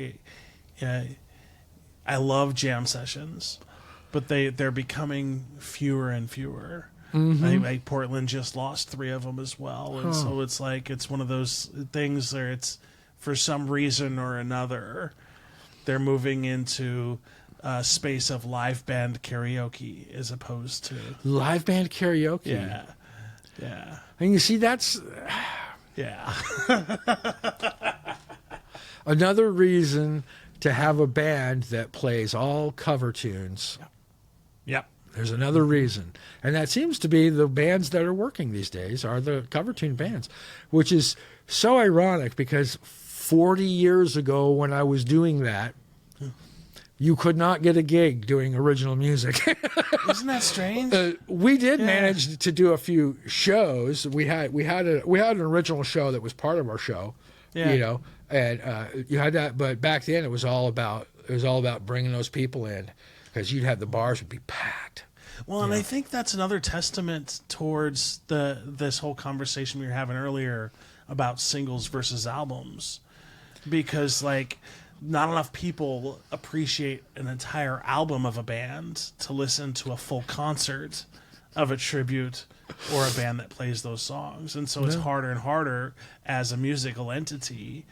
I love jam sessions, but they're becoming fewer and fewer. Mm-hmm. I Portland just lost 3 of them as well, and so it's like it's one of those things where it's, for some reason or another, they're moving into a space of live band karaoke as opposed to live band karaoke. Yeah. And you see, that's another reason to have a band that plays all cover tunes. Yep. There's another reason. And that seems to be the bands that are working these days are the cover tune bands, which is so ironic because 40 years ago when I was doing that, you could not get a gig doing original music. Isn't that strange? We did manage to do a few shows. We had an original show that was part of our show, and you had that. But back then, it was all about bringing those people in, because you'd have the bars would be packed. Well, and I think that's another testament towards this whole conversation we were having earlier about singles versus albums, because like not enough people appreciate an entire album of a band to listen to a full concert of a tribute or a band that plays those songs. And so it's harder and harder as a musical entity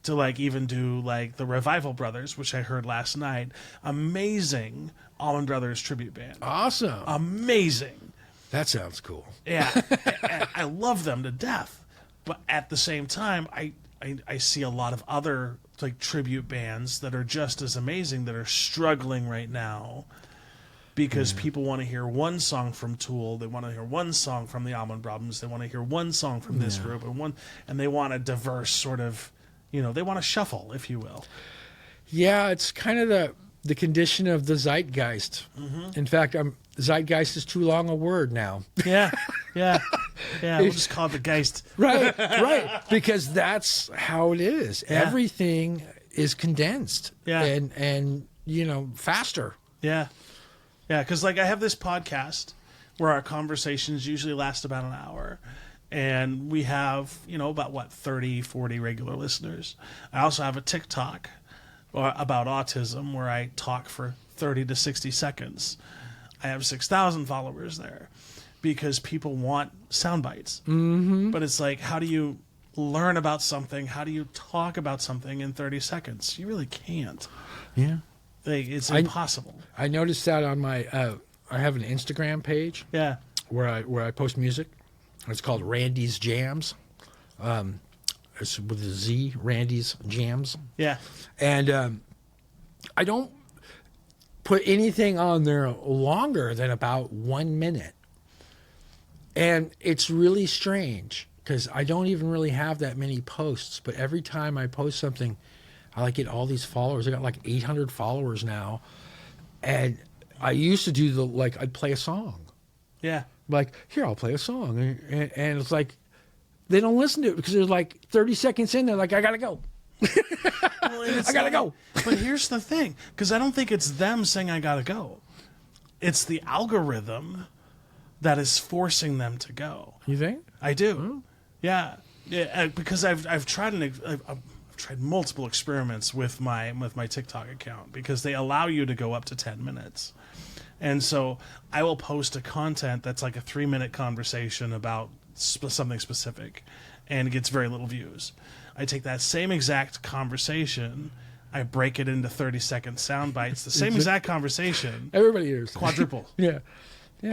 to like even do like the Revival Brothers, which I heard last night. Amazing Allman Brothers tribute band. Awesome. Amazing. That sounds cool. Yeah. I love them to death. But at the same time, I see a lot of other like tribute bands that are just as amazing that are struggling right now because people want to hear one song from Tool, they want to hear one song from the Allman Brothers, they want to hear one song from this group, and they want a diverse sort of, they want to shuffle, if you will. Yeah, it's kind of the condition of the zeitgeist. Mm-hmm. In fact, zeitgeist is too long a word now. Yeah. We'll just call it the Geist. Right. Because that's how it is. Yeah. Everything is condensed. Yeah. And faster. Yeah. Yeah, because like I have this podcast where our conversations usually last about an hour. And we have, about 30, 40 regular listeners. I also have a TikTok about autism where I talk for 30 to 60 seconds. I have 6,000 followers there because people want sound bites. Mm-hmm. But it's like, how do you learn about something? How do you talk about something in 30 seconds? You really can't. Yeah. It's impossible. I noticed that on my, I have an Instagram page. Yeah. Where I post music. It's called Randy's Jams. It's with a Z, Randy's Jams. Yeah. And I don't put anything on there longer than about 1 minute. And it's really strange because I don't even really have that many posts. But every time I post something, I get all these followers. I got like 800 followers now. And I used to do I'd play a song. Yeah. Like, here, I'll play a song. And it's like, they don't listen to it because there's like 30 seconds in there, like, I got to go. I got to go. But here's the thing, because I don't think it's them saying I got to go. It's the algorithm that is forcing them to go. You think? I do. Yeah. Because I've tried I've tried multiple experiments with my TikTok account because they allow you to go up to 10 minutes. And so I will post a content that's like a 3-minute conversation about something specific, and it gets very little views. I take that same exact conversation, I break it into 30-second sound bites, the same exact conversation. Everybody hears. Quadruple. Yeah.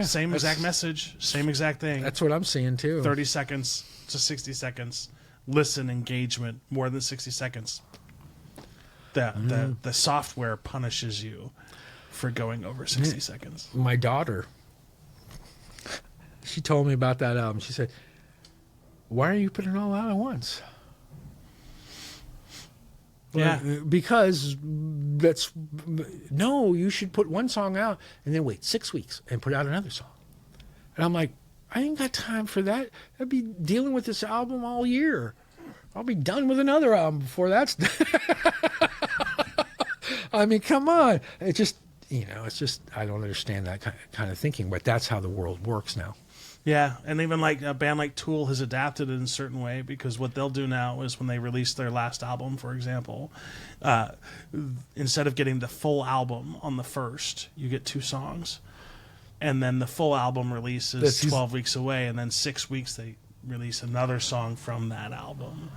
Same exact message, same exact thing. That's what I'm seeing too. 30 seconds to 60 seconds. Listen, engagement, more than 60 seconds. The software punishes you for going over 60 seconds. My daughter, she told me about that album. She said, why are you putting it all out at once? Yeah. Because you should put one song out and then wait 6 weeks and put out another song. And I'm like, I ain't got time for that. I'd be dealing with this album all year. I'll be done with another album before that's done. I mean, come on. It's just, I don't understand that kind of thinking, but that's how the world works now. Yeah, and even like a band like Tool has adapted it in a certain way because what they'll do now is when they release their last album, for example, instead of getting the full album on the first, you get 2 songs. And then the full album releases 12 weeks away, and then 6 weeks they release another song from that album.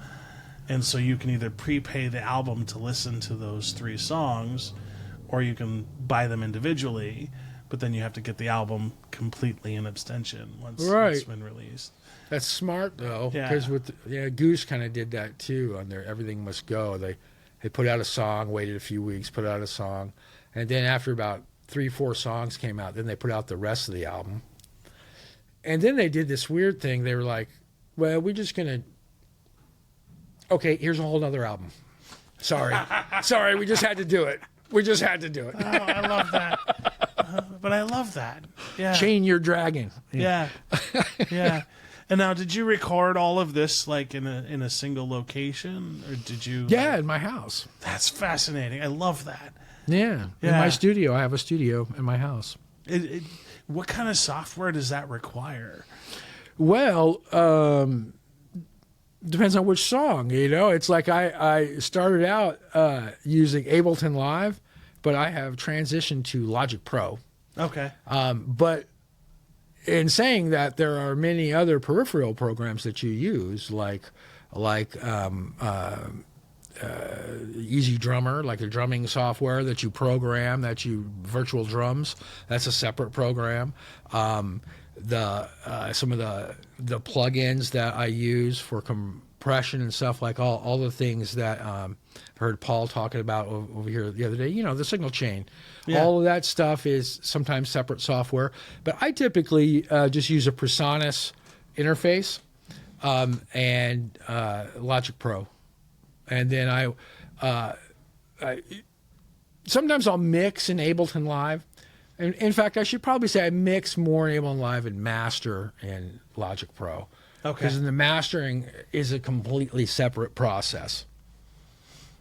And so you can either prepay the album to listen to those 3 songs, or you can buy them individually, but then you have to get the album completely in abstention once it's been released. That's smart, though, because Goose kind of did that, too, on their Everything Must Go. They put out a song, waited a few weeks, put out a song, and then after about 3-4 songs came out, then they put out the rest of the album. And then they did this weird thing. They were like, well, we're just going to... Okay, here's a whole other album. Sorry, we just had to do it. We just had to do it. Oh, I love that. But I love that. Yeah. Chain your dragon. Yeah. And now, did you record all of this like in a single location, or did you? Yeah, in my house. That's fascinating. I love that. Yeah. In my studio. I have a studio in my house. What kind of software does that require? Well, depends on which song. It's like I started out using Ableton Live, but I have transitioned to Logic Pro. Okay. But in saying that, there are many other peripheral programs that you use, like Easy Drummer, like a drumming software that you program, virtual drums. That's a separate program. Some of the plugins that I use for compression and stuff, like all the things that I heard Paul talking about over here the other day. The signal chain. Yeah. All of that stuff is sometimes separate software, but I typically just use a Presonus interface and Logic Pro. And then I sometimes I'll mix in Ableton Live. And in fact, I should probably say I mix more in Ableton Live and master in Logic Pro. Okay. Because the mastering is a completely separate process.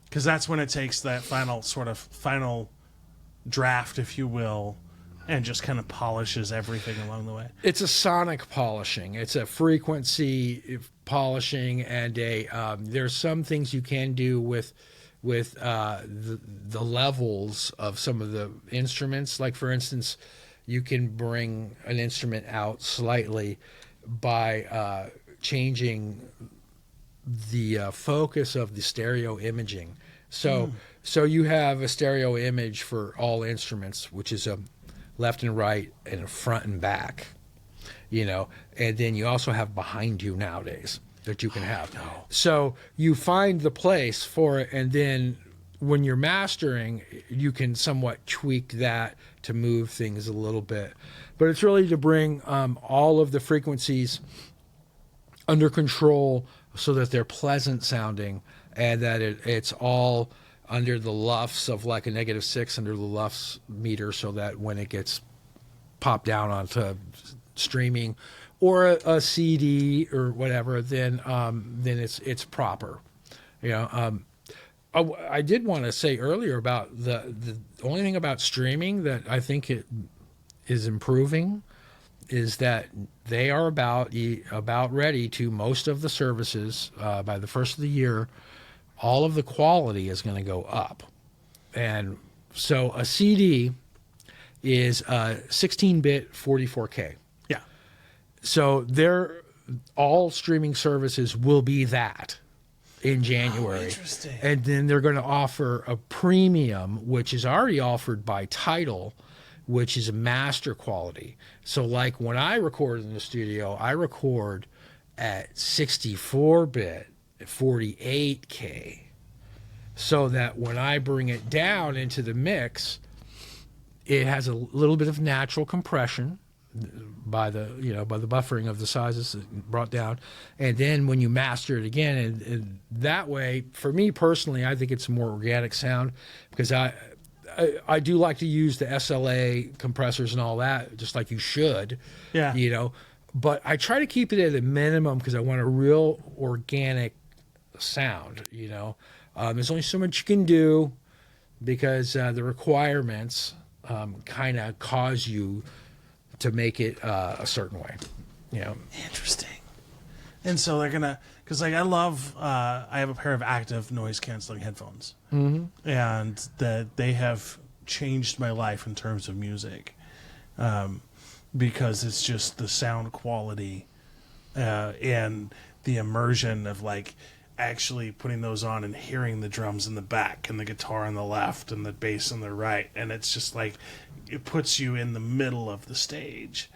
Because that's when it takes that final draft, if you will, and just kind of polishes everything along the way. It's a sonic polishing. It's a frequency polishing, and there's some things you can do with the levels of some of the instruments. Like, for instance, you can bring an instrument out slightly by changing the focus of the stereo imaging. So you have a stereo image for all instruments, which is a left and right and a front and back, and then you also have behind you nowadays that you can have. No. So you find the place for it, and then when you're mastering, you can somewhat tweak that to move things a little bit. But it's really to bring all of the frequencies under control so that they're pleasant sounding, and that it's all under the LUFS of like a -6 under the LUFS meter, so that when it gets popped down onto streaming or a CD or whatever, then it's proper. I did want to say earlier about the only thing about streaming that I think it is improving is that they are about ready to, most of the services by the first of the year, all of the quality is going to go up. And so a CD is 16-bit 44K. Yeah. So all streaming services will be that in January. Oh, interesting. And then they're going to offer a premium, which is already offered by Tidal, which is master quality. So like when I record in the studio, I record at 64-bit 48K, so that when I bring it down into the mix, it has a little bit of natural compression by the buffering of the sizes brought down, and then when you master it again, and that way, for me personally, I think it's a more organic sound, because I do like to use the SLA compressors and all that, just like you should. Yeah. But I try to keep it at a minimum because I want a real organic sound. There's only so much you can do, because the requirements kind of cause you to make it a certain way. Interesting. And so they're gonna, because like I have a pair of active noise canceling headphones, and that they have changed my life in terms of music, because it's just the sound quality and the immersion of like actually putting those on and hearing the drums in the back and the guitar on the left and the bass on the right, and it's just like it puts you in the middle of the stage,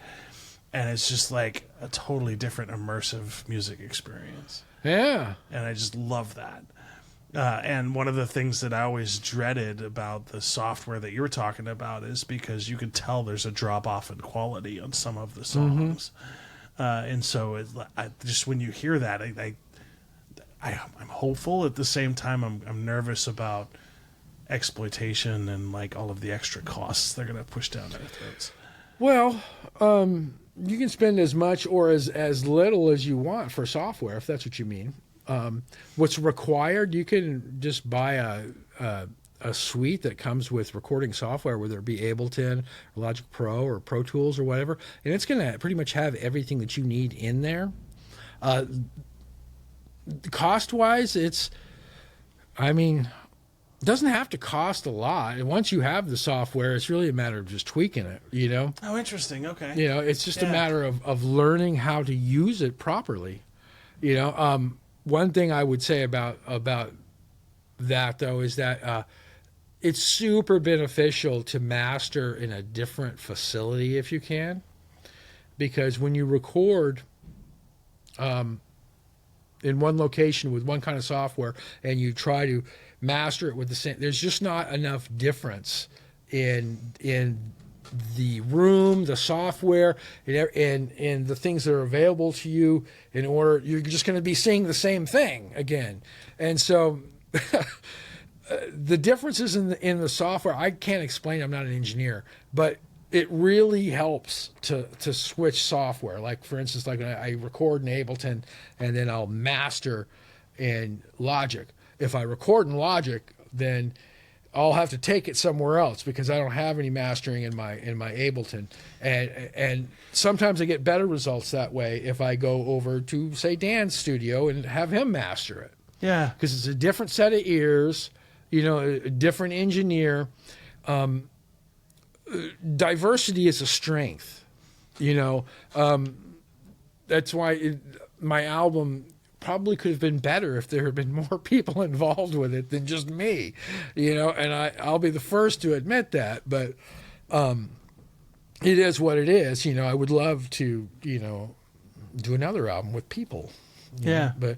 and it's just like a totally different immersive music experience. Yeah. And I just love that. And one of the things that I always dreaded about the software that you were talking about is because you could tell there's a drop off in quality on some of the songs. And so just when you hear that, I'm hopeful. At the same time, I'm nervous about exploitation and like all of the extra costs they're going to push down our throats. Well, you can spend as much or as little as you want for software, if that's what you mean. What's required, you can just buy a suite that comes with recording software, whether it be Ableton, or Logic Pro, or Pro Tools, or whatever, and it's going to pretty much have everything that you need in there. Cost-wise, I mean, it doesn't have to cost a lot. And once you have the software, it's really a matter of just tweaking it, you know? Oh, interesting. Okay. You know, it's just a matter of learning how to use it properly. You know, one thing I would say about that, though, is that it's super beneficial to master in a different facility if you can. Because when you record in one location with one kind of software and you try to master it with the same, there's just not enough difference in the room, the software, and the things that are available to you in order. You're just going to be seeing the same thing again. And so the differences in the software, I can't explain. I'm not an engineer, but it really helps to switch software. Like, for instance, like I record in Ableton and then I'll master in Logic. If I record in Logic, then I'll have to take it somewhere else because I don't have any mastering in my Ableton. And sometimes I get better results that way if I go over to, say, Dan's studio and have him master it. Yeah. Because it's a different set of ears, you know, a different engineer. Diversity is a strength, you know. That's why my album probably could have been better if there had been more people involved with it than just me, you know. And I'll be the first to admit that, but it is what it is, you know. I would love to, you know, do another album with people, yeah. But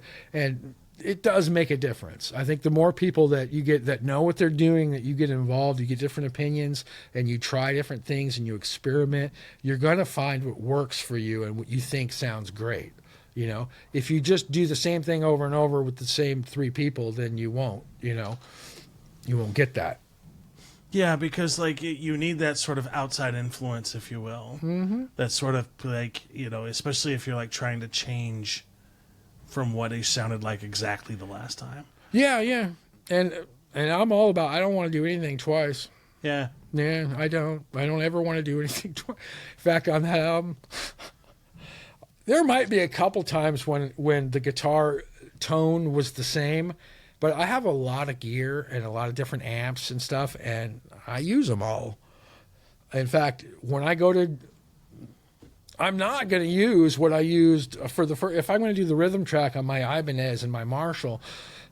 it does make a difference. I think the more people that you get that know what they're doing, that you get involved, you get different opinions, and you try different things and you experiment, you're going to find what works for you and what you think sounds great. You know, if you just do the same thing over and over with the same three people, then you won't, you know, you won't get that. Yeah, because like you need that sort of outside influence, if you will. Mm-hmm. That sort of like, you know, especially if you're like trying to change from what it sounded like exactly the last time. Yeah, yeah. And I'm all about, I don't want to do anything twice. Yeah. Yeah, I don't ever want to do anything twice. In fact, on that album, there might be a couple times when the guitar tone was the same, but I have a lot of gear and a lot of different amps and stuff, and I use them all. In fact, when I go to, I'm not going to use what I used for the first. If I'm going to do the rhythm track on my Ibanez and my Marshall,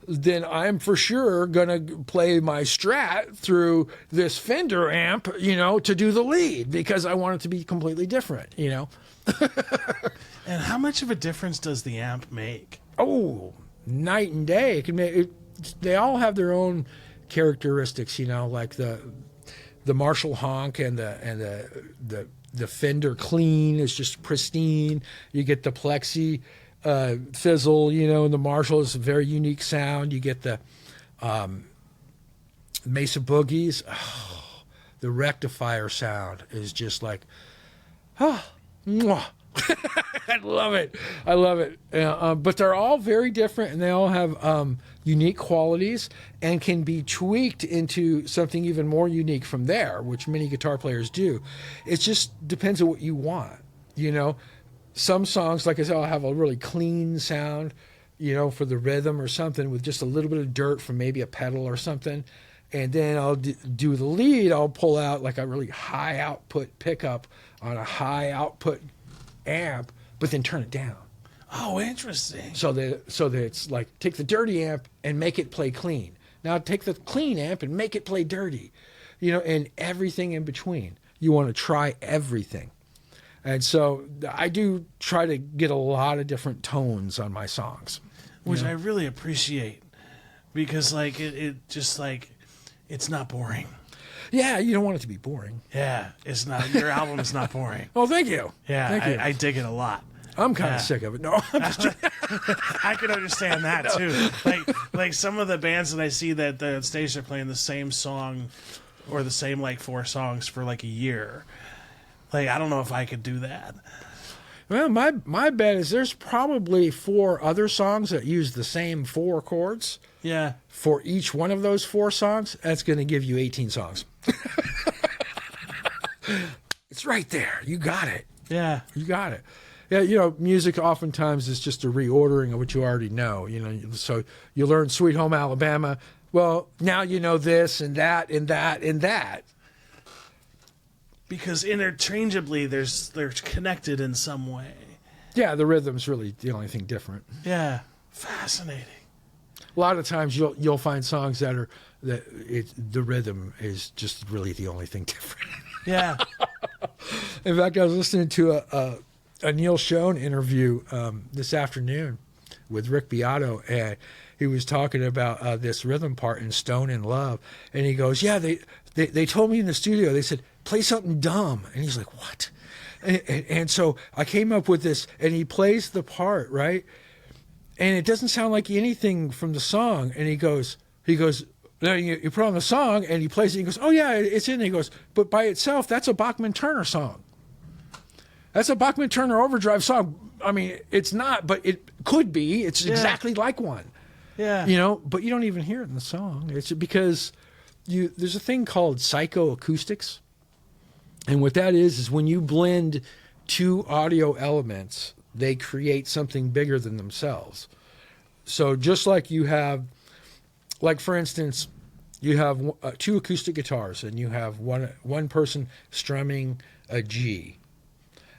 then I'm for sure going to play my Strat through this Fender amp, you know, to do the lead because I want it to be completely different, you know. And how much of a difference does the amp make? Oh, night and day. It can make it. They all have their own characteristics, you know, like the Marshall honk and the Fender clean is just pristine. You get the Plexi fizzle, you know, and the Marshall is a very unique sound. You get the Mesa Boogies. Oh, the rectifier sound is just like, mwah. I love it. I love it. But they're all very different, and they all have unique qualities and can be tweaked into something even more unique from there, which many guitar players do. It just depends on what you want. You know, some songs, like I said, I'll have a really clean sound, you know, for the rhythm or something with just a little bit of dirt from maybe a pedal or something. And then I'll do the lead. I'll pull out like a really high output pickup on a high output amp, but then turn it down. Oh, interesting. So that it's like take the dirty amp and make it play clean. Now take the clean amp and make it play dirty, you know, and everything in between. You want to try everything. And so I do try to get a lot of different tones on my songs. Which I really appreciate because like it just like it's not boring. Yeah, you don't want it to be boring. Yeah, it's not. Your album is not boring. Oh, thank you. Yeah, thank you. I dig it a lot. I'm kind of sick of it. No, I'm just I can understand that too. Like some of the bands that I see that the stage are playing the same song or the same like 4 songs for like a year. Like I don't know if I could do that. Well, my bet is there's probably 4 other songs that use the same 4 chords. Yeah. For each one of those 4 songs, that's going to give you 18 songs. It's right there. You got it. Yeah. You got it. Yeah, music oftentimes is just a reordering of what you already know. So you learn Sweet Home Alabama. Well, now you know this and that and that and that. Because interchangeably, they're connected in some way. Yeah, the rhythm's really the only thing different. Yeah, fascinating. A lot of times you'll find songs the rhythm is just really the only thing different. Yeah. In fact, I was listening to a Neil Schon interview this afternoon with Rick Beato, and he was talking about this rhythm part in Stone in Love, and he goes, "Yeah, they told me in the studio, they said play something dumb," and he's like, "What?" And so I came up with this, and he plays the part, right, and it doesn't sound like anything from the song, and he goes. Then you put on the song, and he plays it, and he goes, "Oh, yeah, it's in." And he goes, "But by itself, that's a Bachman-Turner song. That's a Bachman-Turner overdrive song. I mean, it's not, but it could be. It's exactly like one." Yeah. But you don't even hear it in the song. It's because there's a thing called psychoacoustics. And what that is when you blend two audio elements, they create something bigger than themselves. So just like you have, like for instance, you have two acoustic guitars, and you have one person strumming a G.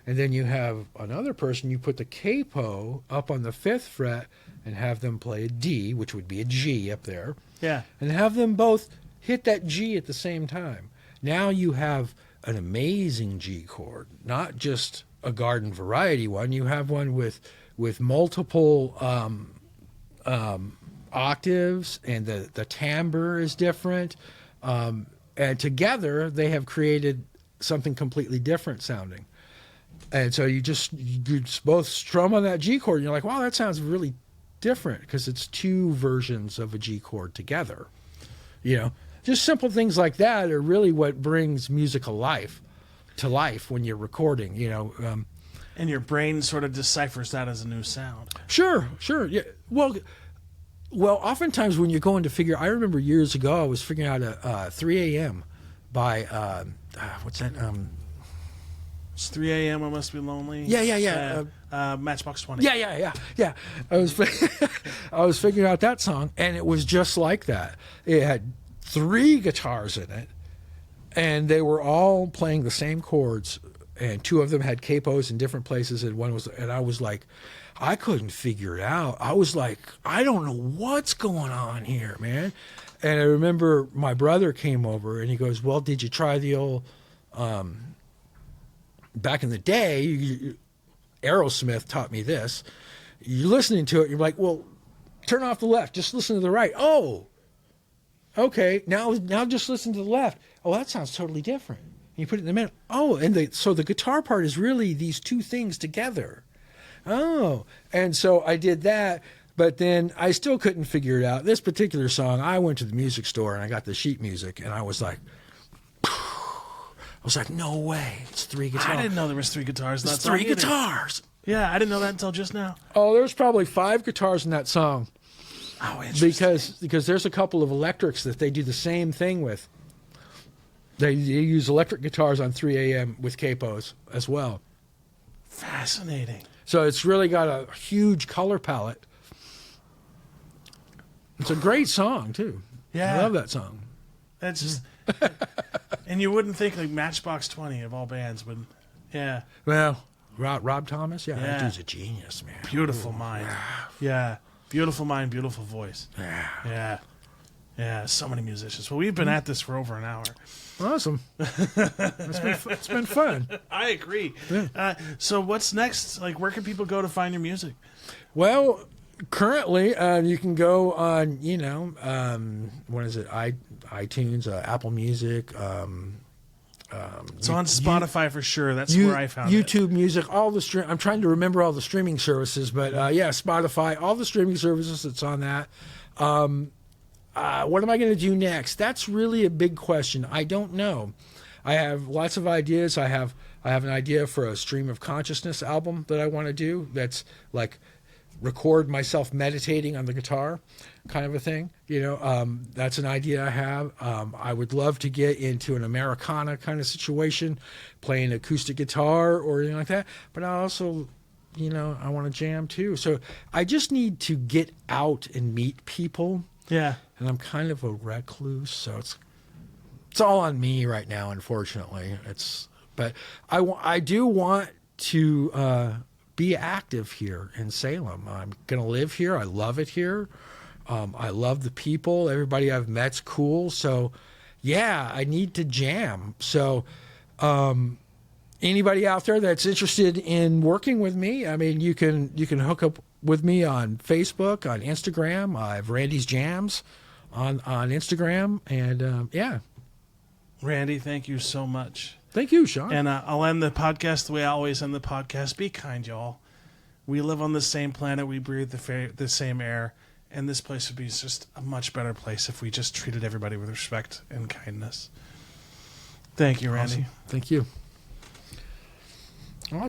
And then you have another person, you put the capo up on the 5th fret and have them play a D, which would be a G up there. Yeah. And have them both hit that G at the same time. Now you have an amazing G chord, not just a garden variety one. You have one with multiple octaves, and the timbre is different. And together they have created something completely different sounding. And so you both strum on that G chord, and you're like, wow, that sounds really different, because it's two versions of a G chord together. Just simple things like that are really what brings music to life when you're recording. And your brain sort of deciphers that as a new sound. Sure, yeah. Well, oftentimes when you're going to figure, I remember years ago I was figuring out a 3 a.m. by what's that? It's 3 a.m. I Must Be Lonely. Yeah. Matchbox 20. Yeah. I was figuring out that song, and it was just like that. It had 3 guitars in it, and they were all playing the same chords, and 2 of them had capos in different places, and I was like, I couldn't figure it out. I was like, I don't know what's going on here, man. And I remember my brother came over, and he goes, well, did you try the old back in the day, Aerosmith taught me this. You're listening to it, you're like, well, turn off the left, just listen to the right. Oh, okay, now just listen to the left. Oh, that sounds totally different. And you put it in the middle. Oh, and so the guitar part is really these 2 things together. Oh, and so I did that, but then I still couldn't figure it out. This particular song, I went to the music store, and I got the sheet music, and I was like, no way, it's 3 guitars. I didn't know there was 3 guitars. It's 3 guitars. Yeah, I didn't know that until just now. Oh, there's probably 5 guitars in that song. Oh, interesting. Because there's a couple of electrics that they do the same thing with. They use electric guitars on 3 a.m. with capos as well. Fascinating. So it's really got a huge color palette. It's a great song, too. Yeah. I love that song. That's just... And you wouldn't think like Matchbox 20 of all bands would... Yeah. Well, Rob Thomas? Yeah, that dude's a genius, man. Beautiful mind. Yeah. Beautiful mind, beautiful voice. Yeah, so many musicians. Well, we've been at this for over an hour. Awesome. It's been fun. I agree. Yeah. So what's next? Like, where can people go to find your music? Well, currently, you can go on, what is it, iTunes, Apple Music. It's on Spotify for sure. That's where I found YouTube Music, all the I'm trying to remember all the streaming services, but Spotify, all the streaming services. It's on that. What am I going to do next? That's really a big question. I don't know. I have lots of ideas. I have an idea for a Stream of Consciousness album that I want to do. That's like record myself meditating on the guitar, kind of a thing. That's an idea I have. I would love to get into an Americana kind of situation, playing acoustic guitar or anything like that. But I also I want to jam too. So I just need to get out and meet people. Yeah. And I'm kind of a recluse, so it's all on me right now, unfortunately. But I do want to be active here in Salem. I'm going to live here. I love it here. I love the people. Everybody I've met's cool. So, yeah, I need to jam. So, anybody out there that's interested in working with me, I mean, you can hook up with me on Facebook, on Instagram. I have Randy's Jams on Instagram, and yeah. Randy, thank you so much. Thank you, Sean. And I'll end the podcast the way I always end the podcast. Be kind, y'all. We live on the same planet. We breathe the same air. And this place would be just a much better place if we just treated everybody with respect and kindness. Thank you, Randy. Awesome. Thank you.